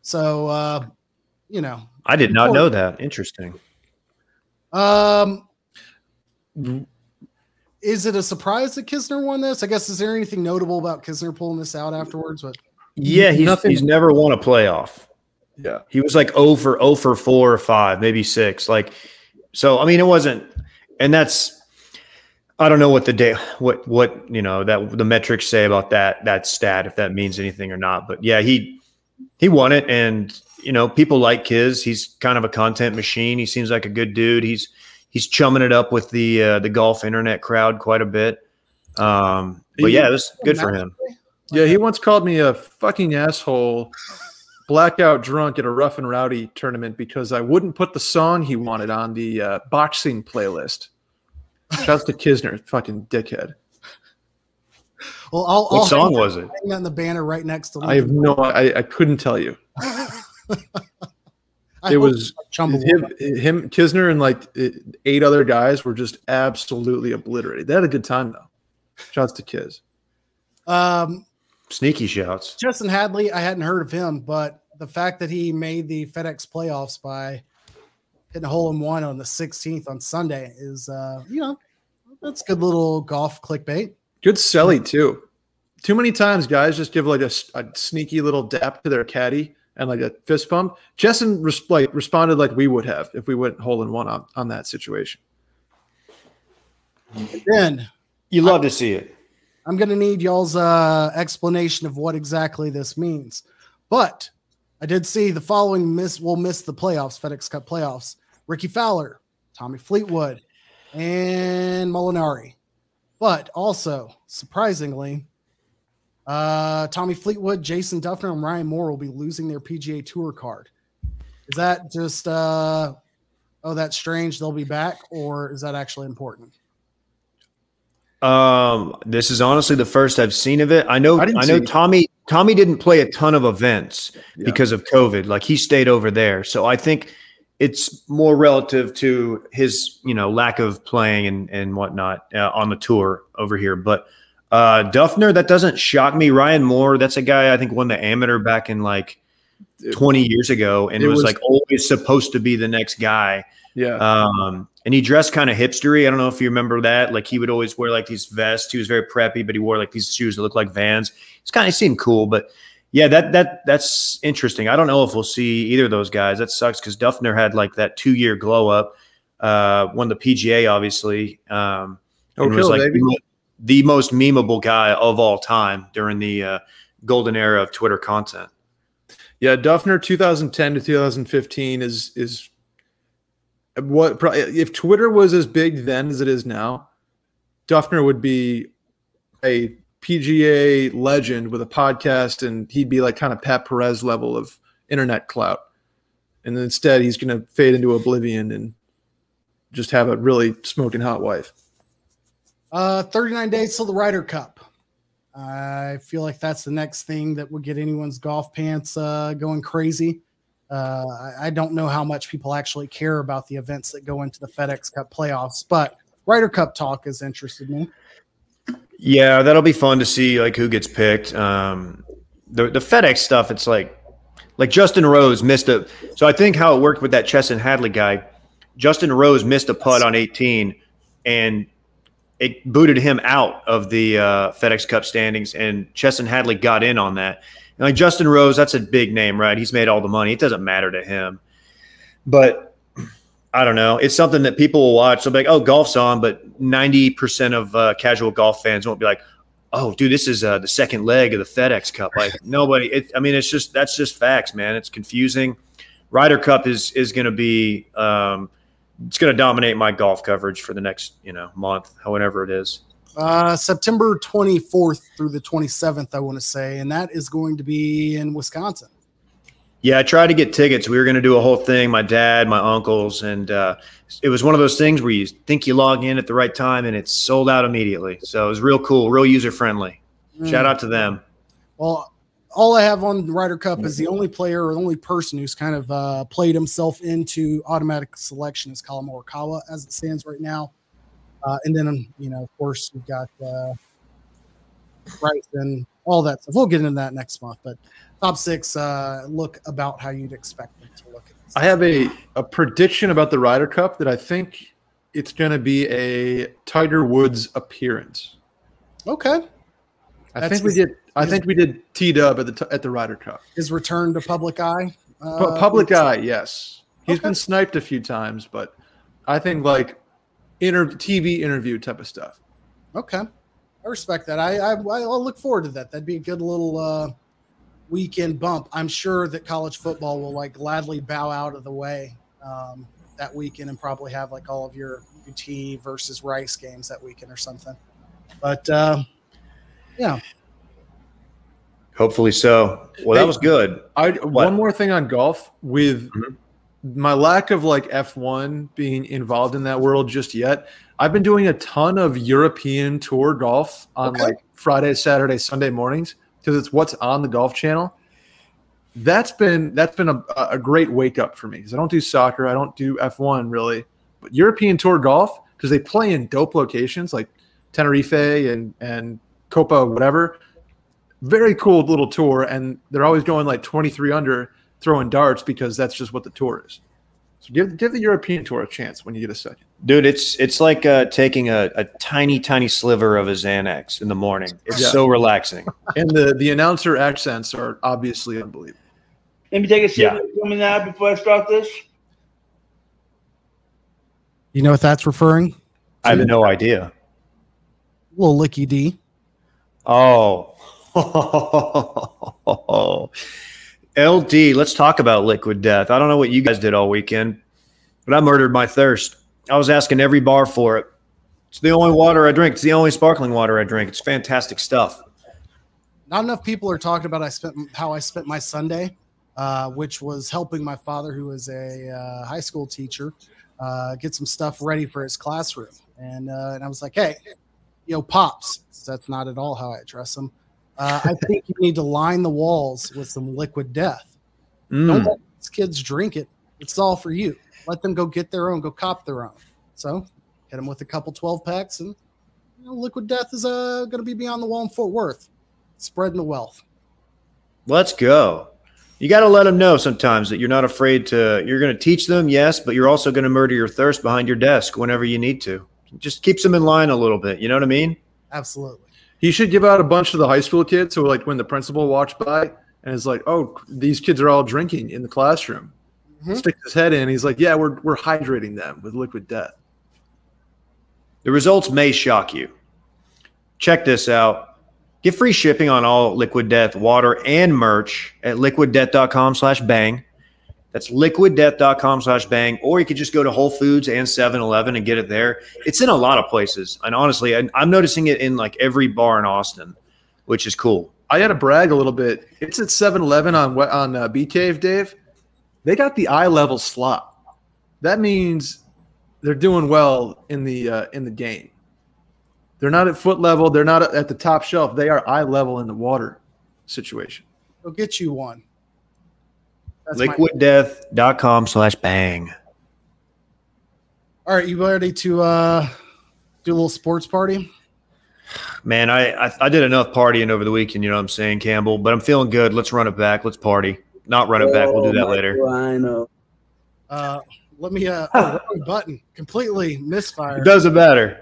So, I did not know that. Interesting. Is it a surprise that Kisner won this? I guess, is there anything notable about Kisner pulling this out afterwards? But yeah, he's never won a playoff. Yeah. He was like 0 for 4 or 5, maybe 6. Like, so, I mean, it wasn't, and that's, I don't know what the metrics say about that stat, if that means anything or not. But yeah, he won it, and people like Kiz. He's kind of a content machine. He seems like a good dude. He's chumming it up with the golf internet crowd quite a bit. But yeah, it was good for him. Yeah, he once called me a fucking asshole, blackout drunk at a Rough and Rowdy tournament because I wouldn't put the song he wanted on the boxing playlist. Shouts to Kisner, fucking dickhead. Well, I'll What song hang was it? that in the banner right next to. I have I couldn't tell you. It was him, Kisner, and like 8 other guys were just absolutely obliterated. They had a good time though. Shouts to Kiz. Sneaky shouts. Justin Hadley, I hadn't heard of him, but the fact that he made the FedEx playoffs by hitting a hole-in-one on the 16th on Sunday is, that's good little golf clickbait. Good selly too. Too many times guys just give like a sneaky little dap to their caddy and like a fist bump. Justin responded like we would have if we went hole-in-one on that situation. Then you love to see it. I'm going to need y'all's explanation of what exactly this means. But I did see the following will miss the playoffs, FedEx Cup playoffs. Ricky Fowler, Tommy Fleetwood, and Molinari. But also, surprisingly, Tommy Fleetwood, Jason Duffner, and Ryan Moore will be losing their PGA Tour card. Is that just, that's strange, they'll be back, or is that actually important? This is honestly the first I've seen of it. I know Tommy didn't play a ton of events because of COVID. Like he stayed over there. So I think it's more relative to his, lack of playing and whatnot on the tour over here. But Duffner, that doesn't shock me. Ryan Moore, that's a guy I think won the amateur back in like 20 years ago and was like always supposed to be the next guy. Yeah. And he dressed kind of hipstery. I don't know if you remember that. Like he would always wear like these vests. He was very preppy, but he wore like these shoes that looked like Vans. It's kind of seemed cool, but yeah, that's interesting. I don't know if we'll see either of those guys. That sucks because Duffner had like that 2-year glow up, won the PGA obviously. And was like the most memeable guy of all time during the golden era of Twitter content. Yeah, Duffner 2010 to 2015 is what if Twitter was as big then as it is now, Duffner would be a PGA legend with a podcast, and he'd be like kind of Pat Perez level of internet clout. And instead, he's going to fade into oblivion and just have a really smoking hot wife. 39 days till the Ryder Cup. I feel like that's the next thing that would get anyone's golf pants going crazy. I don't know how much people actually care about the events that go into the FedEx Cup playoffs, but Ryder Cup talk has interested me. Yeah, that'll be fun to see like who gets picked. The FedEx stuff, it's like Justin Rose missed a. So I think how it worked with that Chesson Hadley guy, Justin Rose missed a putt on 18, and it booted him out of the FedEx Cup standings, and Chesson Hadley got in on that. And like Justin Rose, that's a big name, right? He's made all the money. It doesn't matter to him. But I don't know. It's something that people will watch. They'll be like, oh, golf's on, but 90% of casual golf fans won't be like, oh, dude, this is the second leg of the FedEx Cup. Like nobody. That's just facts, man. It's confusing. Ryder Cup is going to be it's going to dominate my golf coverage for the next month, however it is. September 24th through the 27th, I want to say, and that is going to be in Wisconsin. Yeah, I tried to get tickets. We were going to do a whole thing, my dad, my uncles, and it was one of those things where you think you log in at the right time and it's sold out immediately. So it was real cool, real user-friendly. Shout out to them. Well, all I have on the Ryder Cup is the only player or the only person who's kind of played himself into automatic selection is Colin Morikawa as it stands right now. And then, of course, we've got Bryce and all that stuff. We'll get into that next month. But top 6 look about how you'd expect them to look at this. I have a prediction about the Ryder Cup that I think it's going to be a Tiger Woods appearance. Okay. I think we did T-Dub at the Ryder Cup. His return to public eye? Public eye, yes. He's been sniped a few times, but I think like TV interview type of stuff. Okay. I respect that. I'll look forward to that. That'd be a good little weekend bump. I'm sure that college football will like gladly bow out of the way that weekend and probably have like all of your UT versus Rice games that weekend or something. But yeah. Hopefully so. Well, that was good. One more thing on golf with my lack of like F1 being involved in that world just yet. I've been doing a ton of European tour golf on like Friday, Saturday, Sunday mornings because it's what's on the Golf Channel. That's been a great wake up for me because I don't do soccer, I don't do F1 really, but European Tour golf because they play in dope locations like Tenerife and Copa whatever. Very cool little tour, and they're always going like 23 under throwing darts because that's just what the tour is. So give the European Tour a chance when you get a second. Dude, it's like taking a tiny sliver of a Xanax in the morning. It's so relaxing. And the announcer accents are obviously unbelievable. Let me take a sip coming out before I start this. You know what that's referring to? I have no idea. Little Licky D. Oh. LD, let's talk about liquid death. I don't know what you guys did all weekend, but I murdered my thirst. I was asking every bar for it. It's the only water I drink. It's the only sparkling water I drink. It's fantastic stuff. Not enough people are talking about how I spent my Sunday, which was helping my father, who is a high school teacher, get some stuff ready for his classroom. And I was like, hey, Pops. That's not at all how I address him. I think you need to line the walls with some liquid death. Don't let these kids drink it. It's all for you. Let them go get their own, go cop their own. So hit them with a couple 12 packs, and liquid death is going to be beyond the wall in Fort Worth, spreading the wealth. Let's go. You got to let them know sometimes that you're not afraid to. You're going to teach them, yes, but you're also going to murder your thirst behind your desk whenever you need to. Just keeps them in line a little bit. You know what I mean? Absolutely. He should give out a bunch to the high school kids. So like when the principal walks by and is like, oh, these kids are all drinking in the classroom. Sticks his head in. He's like, yeah, we're hydrating them with liquid death. The results may shock you. Check this out. Get free shipping on all Liquid Death water and merch at liquiddeath.com/bang. That's liquiddeath.com/bang. Or you could just go to Whole Foods and 7-Eleven and get it there. It's in a lot of places. And honestly, I'm noticing it in like every bar in Austin, which is cool. I got to brag a little bit. It's at 7-Eleven on Bee Cave, Dave. They got the eye level slot. That means they're doing well in the game. They're not at foot level. They're not at the top shelf. They are eye level in the water situation. Go get you one. Liquiddeath.com/bang. All right, you ready to do a little sports party? Man, I did enough partying over the weekend, you know what I'm saying, Campbell, but I'm feeling good. Let's run it back. Let's party. Not run it back. We'll do that later. I know. Let me wrong button. Completely misfire. It doesn't matter.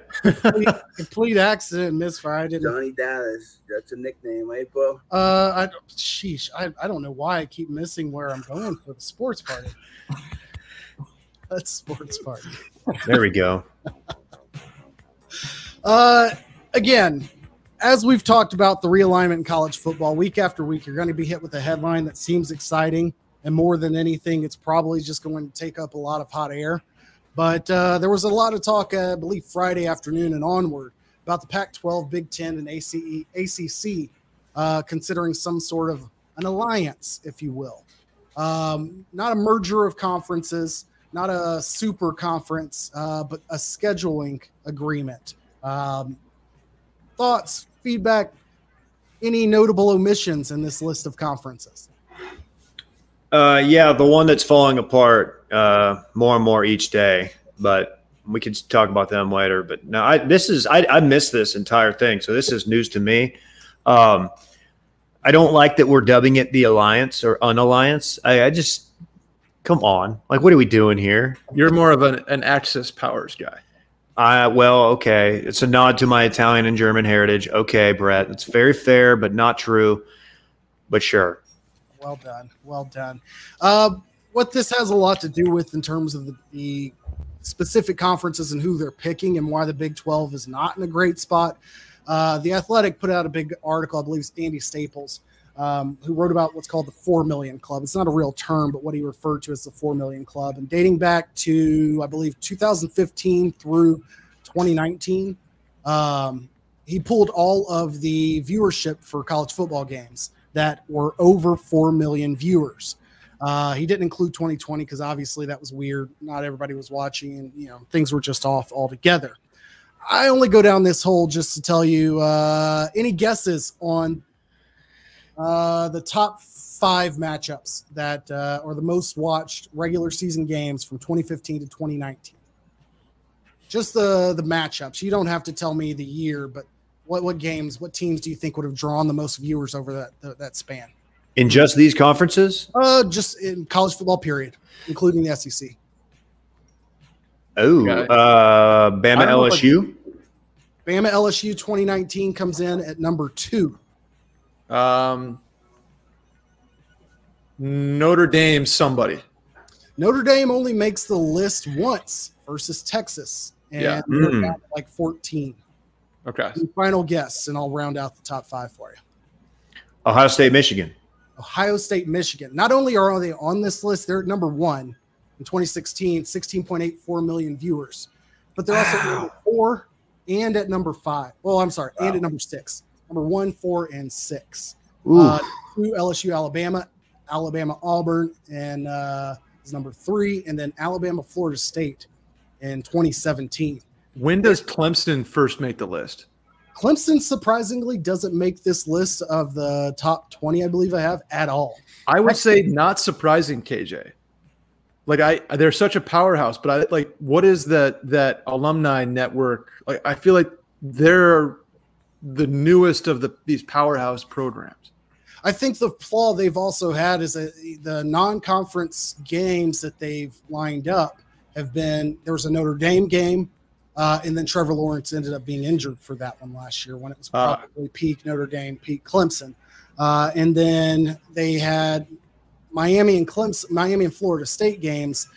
Complete accident, misfire. I didn't. Johnny Dallas. That's a nickname, right, bro? I don't know why I keep missing where I'm going for the sports party. That's sports party. There we go. Again, as we've talked about the realignment in college football, week after week, you're going to be hit with a headline that seems exciting. And more than anything, it's probably just going to take up a lot of hot air. But there was a lot of talk, I believe, Friday afternoon and onward about the Pac-12, Big Ten, and ACC considering some sort of an alliance, if you will. Not a merger of conferences, not a super conference, but a scheduling agreement. Thoughts, feedback, any notable omissions in this list of conferences? Yeah, the one that's falling apart more and more each day, but we could talk about them later. But no, I missed this entire thing, so this is news to me. I don't like that we're dubbing it the alliance or unalliance. I just come on, like what are we doing here? You're more of an Axis powers guy. Well, okay, it's a nod to my Italian and German heritage. Okay, Brett, it's very fair, but not true. But sure. Well done. Well done. What this has a lot to do with in terms of the specific conferences and who they're picking and why the Big 12 is not in a great spot. The Athletic put out a big article, I believe it's Andy Staples, who wrote about what's called the 4 million club. It's not a real term, but what he referred to as the 4 million club. And dating back to, I believe, 2015 through 2019, he pulled all of the viewership for college football games that were over 4 million viewers. He didn't include 2020 because obviously that was weird. Not everybody was watching, and things were just off altogether. I only go down this hole just to tell you any guesses on the top 5 matchups that are the most watched regular season games from 2015 to 2019. Just the matchups. You don't have to tell me the year, but what games, what teams do you think would have drawn the most viewers over that span? In just these conferences? Just in college football period, including the SEC. Oh, Bama LSU. Bama LSU 2019 comes in at number 2. Notre Dame somebody. Notre Dame only makes the list once versus Texas, and they're down to like 14. Okay. Final guess, and I'll round out the top 5 for you. Ohio State, Michigan. Ohio State, Michigan. Not only are they on this list, they're at number 1 in 2016, 16.84 million viewers, but they're also at number 4 and at number 5. Well, I'm sorry, and at number 6. Number 1, 4, and 6. 2 LSU, Alabama, Auburn, and is number 3, and then Alabama, Florida State in 2017. When does Clemson first make the list? Clemson surprisingly doesn't make this list of the top 20, I believe I have, at all. I would say not surprising, KJ. Like they're such a powerhouse, but what is that alumni network? Like I feel like they're the newest of these powerhouse programs. I think the flaw they've also had is that the non-conference games that they've lined up have been, there was a Notre Dame game, and then Trevor Lawrence ended up being injured for that one last year when it was probably peak Notre Dame, peak Clemson. And then they had Miami and Florida State games.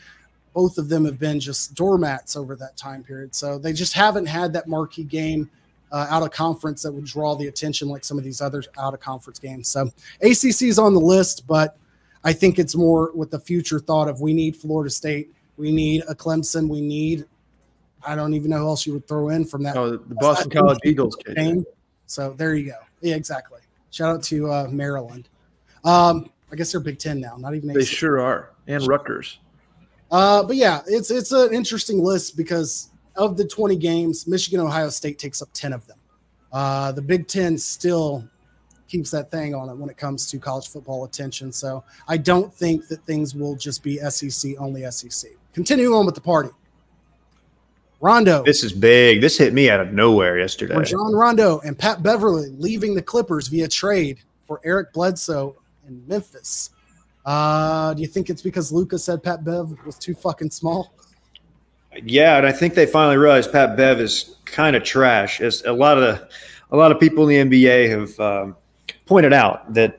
Both of them have been just doormats over that time period. So they just haven't had that marquee game out of conference that would draw the attention like some of these other out of conference games. So ACC is on the list, but I think it's more with the future thought of we need Florida State, we need a Clemson, we need, I don't even know who else you would throw in from that. Oh, the Boston College Eagles game. So there you go. Yeah, exactly. Shout out to Maryland. I guess they're Big Ten now, not even ACC. They sure are, and Rutgers. But yeah, it's an interesting list because of the 20 games, Michigan, Ohio State takes up 10 of them. The Big Ten still keeps that thing on it when it comes to college football attention. So I don't think that things will just be SEC, only SEC. Continuing on with the party. Rondo. This is big. This hit me out of nowhere yesterday. John Rondo and Pat Beverly leaving the Clippers via trade for Eric Bledsoe in Memphis. Do you think it's because Luka said Pat Bev was too fucking small? Yeah, and I think they finally realized Pat Bev is kind of trash. As a lot of people in the NBA have pointed out that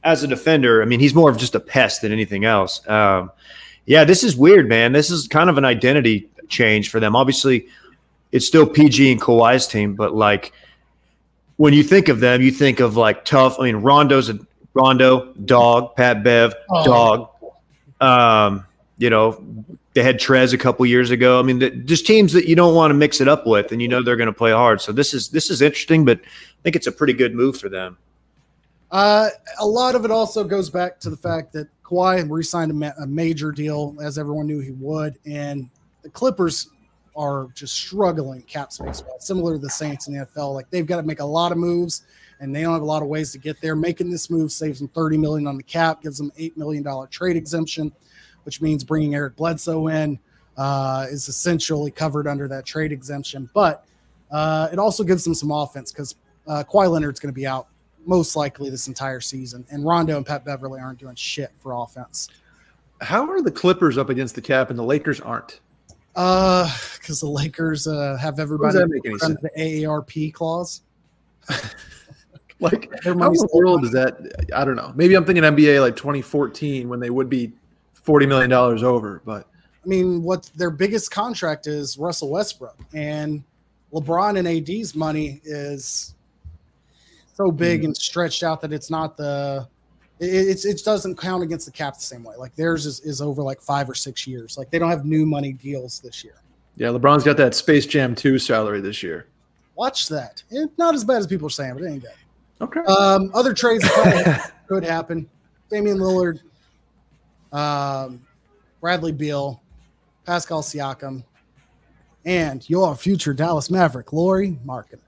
as a defender, I mean, he's more of just a pest than anything else. Yeah, this is weird, man. This is kind of an identity change for them. Obviously, it's still PG and Kawhi's team, but like when you think of them, you think of like tough. I mean, Rondo, dog, Pat Bev, dog. You know, they had Trez a couple years ago. I mean, just teams that you don't want to mix it up with, and you know they're going to play hard. So this is interesting, but I think it's a pretty good move for them. A lot of it also goes back to the fact that Kawhi re-signed a major deal, as everyone knew he would, and the Clippers are just struggling cap space, similar to the Saints in the NFL. Like they've got to make a lot of moves, and they don't have a lot of ways to get there. Making this move saves them $30 million on the cap, gives them $8 million trade exemption, which means bringing Eric Bledsoe in is essentially covered under that trade exemption. But it also gives them some offense because Kawhi Leonard's going to be out most likely this entire season, and Rondo and Pat Beverly aren't doing shit for offense. How are the Clippers up against the cap and the Lakers aren't? Because the Lakers have everybody under the AARP clause. Like, how in the world is that? I don't know. Maybe I'm thinking NBA like 2014 when they would be $40 million over. But I mean, what their biggest contract is Russell Westbrook, and LeBron and AD's money is so big and stretched out that it's not it doesn't count against the cap the same way. Like theirs is over like 5 or 6 years. Like they don't have new money deals this year. Yeah, LeBron's got that Space Jam 2 salary this year. Watch that. It's not as bad as people are saying, but it ain't good. Okay. Other trades that could happen. Damian Lillard, Bradley Beal, Pascal Siakam. and your future Dallas Maverick, Lauri Markkanen.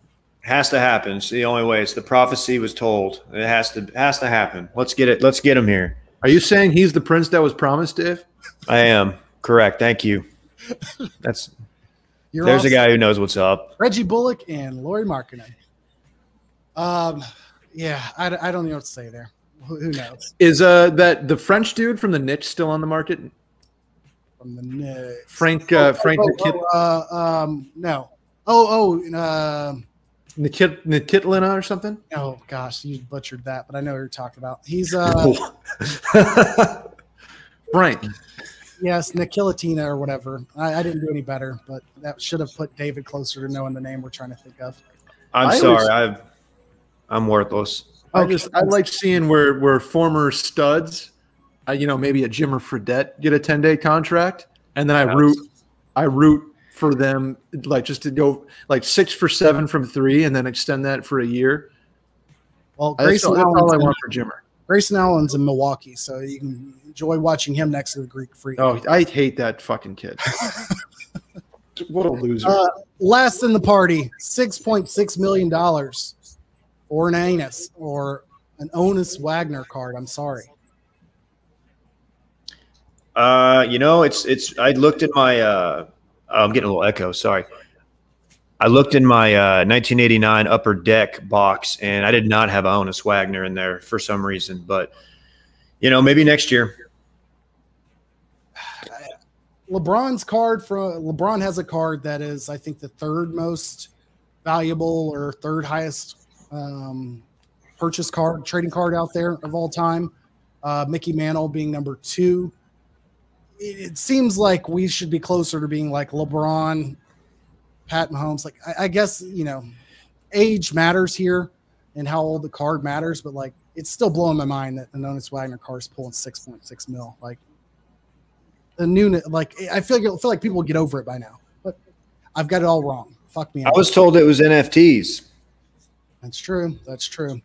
Has to happen. It's the only way. It's the prophecy was told. It has to happen. Let's get it. Let's get him here. Are you saying he's the prince that was promised, Dave? I am correct. Thank you. There's a guy who knows what's up. Reggie Bullock and Lauri Markkanen. Yeah, I don't know what to say there. Who knows? Is that the French dude from the Niche still on the market? From the Knicks. Frank no. Nikitlina or something? Oh gosh, you butchered that, but I know who you're talking about. He's Frank. Yes, Nikilatina or whatever. I didn't do any better, but that should have put David closer to knowing the name we're trying to think of. I'm sorry. I'm worthless. I like seeing where former studs, maybe a Jimmer Fredette get a 10-day contract, and then I root for them just to go 6 for 7 from 3 and then extend that for a year. Well, that's all I want for Jimmer. Grayson Allen's in Milwaukee, so you can enjoy watching him next to the Greek Freak. Oh, I hate that fucking kid. What a loser. Last in the party, $6.6 million for an anus or an Onus Wagner card. I'm sorry. It's I looked at my I'm getting a little echo, sorry. I looked in my 1989 Upper Deck box, and I did not have Onus Wagner in there for some reason. But, maybe next year. LeBron has a card that is, I think, the third most valuable or third highest trading card out there of all time. Mickey Mantle being number 2. It seems like we should be closer to being like LeBron, Pat Mahomes. Like, I guess, age matters here and how old the card matters, but it's still blowing my mind that the Onus Wagner card is pulling 6.6 mil. The newness, I feel like people will get over it by now, but I've got it all wrong. Fuck me. I was told it was NFTs. That's true. That's true.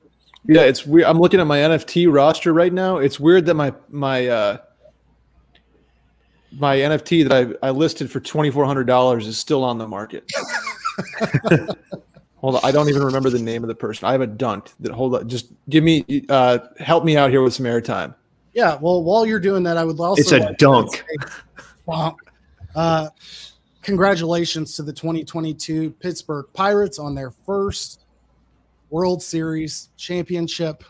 Yeah, it's weird. I'm looking at my NFT roster right now. It's weird that my NFT that I listed for $2,400 is still on the market. Hold on, I don't even remember the name of the person. I have a dunk that. Hold on, just give me help me out here with some airtime. Yeah, well, while you're doing that, I would also. It's a dunk. Congratulations to the 2022 Pittsburgh Pirates on their first World Series championship.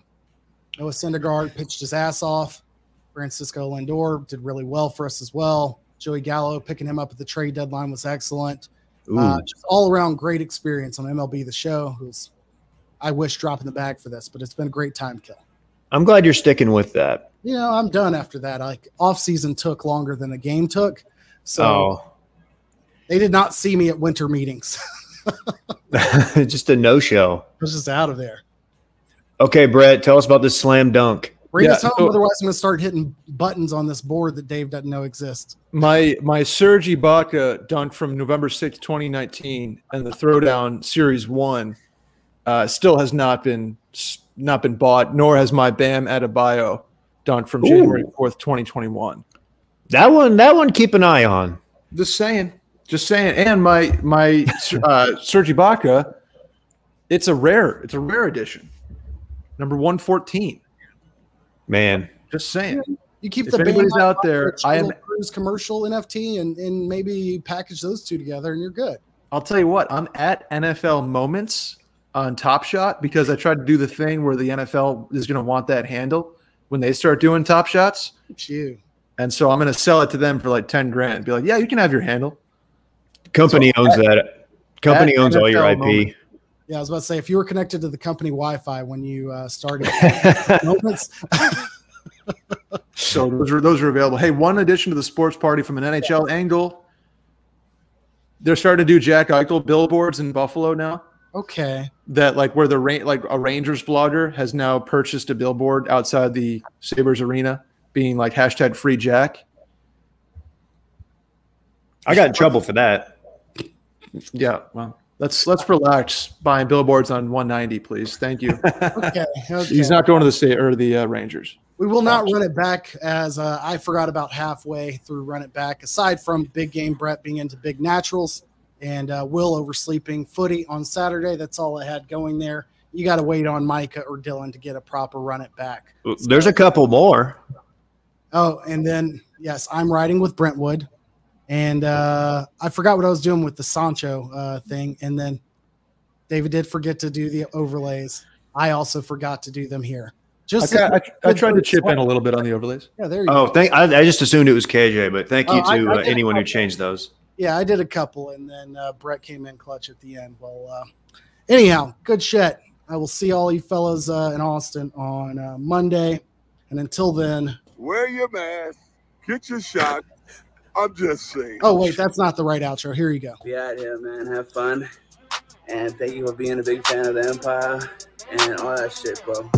Noah Syndergaard pitched his ass off. Francisco Lindor did really well for us as well. Joey Gallo picking him up at the trade deadline was excellent. Just all around great experience on MLB The Show. Who's I wish dropping the bag for this, but it's been a great time kill. I'm glad you're sticking with that. I'm done after that. Off season took longer than the game took, so they did not see me at winter meetings. Just a no-show. I was just out of there. Okay, Brett, tell us about this slam dunk. Bring us home, otherwise I'm going to start hitting buttons on this board that Dave doesn't know exists. My Serge Ibaka dunk from November 6, 2019, and the Throwdown Series 1 still has not been bought, nor has my Bam Adebayo dunk from January 4th, 2021. That one keep an eye on. Just saying. And my Serge Ibaka, it's a rare edition. Number 114. Man, just saying. You keep if the anybody's out there, I am Cruise commercial NFT and maybe package those two together and you're good. I'll tell you what, I'm at NFL Moments on Top Shot because I tried to do the thing where the NFL is going to want that handle when they start doing Top Shots. It's you. And so I'm going to sell it to them for like 10 grand. Be like, yeah, you can have your handle. Company owns that. Company owns all your IP. Moment. Yeah, I was about to say, if you were connected to the company Wi-Fi when you started Moments. So those are available. Hey, one addition to the sports party from an NHL angle. They're starting to do Jack Eichel billboards in Buffalo now. Okay. That where a Rangers blogger has now purchased a billboard outside the Sabres arena, being hashtag free Jack. I got in trouble for that. Yeah, well, let's relax buying billboards on 190, please. Thank you. Okay. He's not going to the state or the Rangers. We will not run it back, as I forgot about halfway through Run It Back. Aside from Big Game Brett being into big naturals and Will oversleeping. Footy on Saturday. That's all I had going there. You got to wait on Micah or Dylan to get a proper run it back. There's a couple more. Oh, and then, yes, I'm riding with Brentwood. And I forgot what I was doing with the Sancho thing. And then David did forget to do the overlays. I also forgot to do them here. I tried to chip in a little bit on the overlays. Yeah, there you go. I just assumed it was KJ, but thank you to I anyone who changed those. Yeah, I did a couple, and then Brett came in clutch at the end. Well, anyhow, good shit. I will see all you fellas in Austin on Monday. And until then. Wear your mask. Get your shot. I'm just saying. Oh, wait, that's not the right outro. Here you go. Be out here, man. Have fun. And thank you for being a big fan of the Empire and all that shit, bro.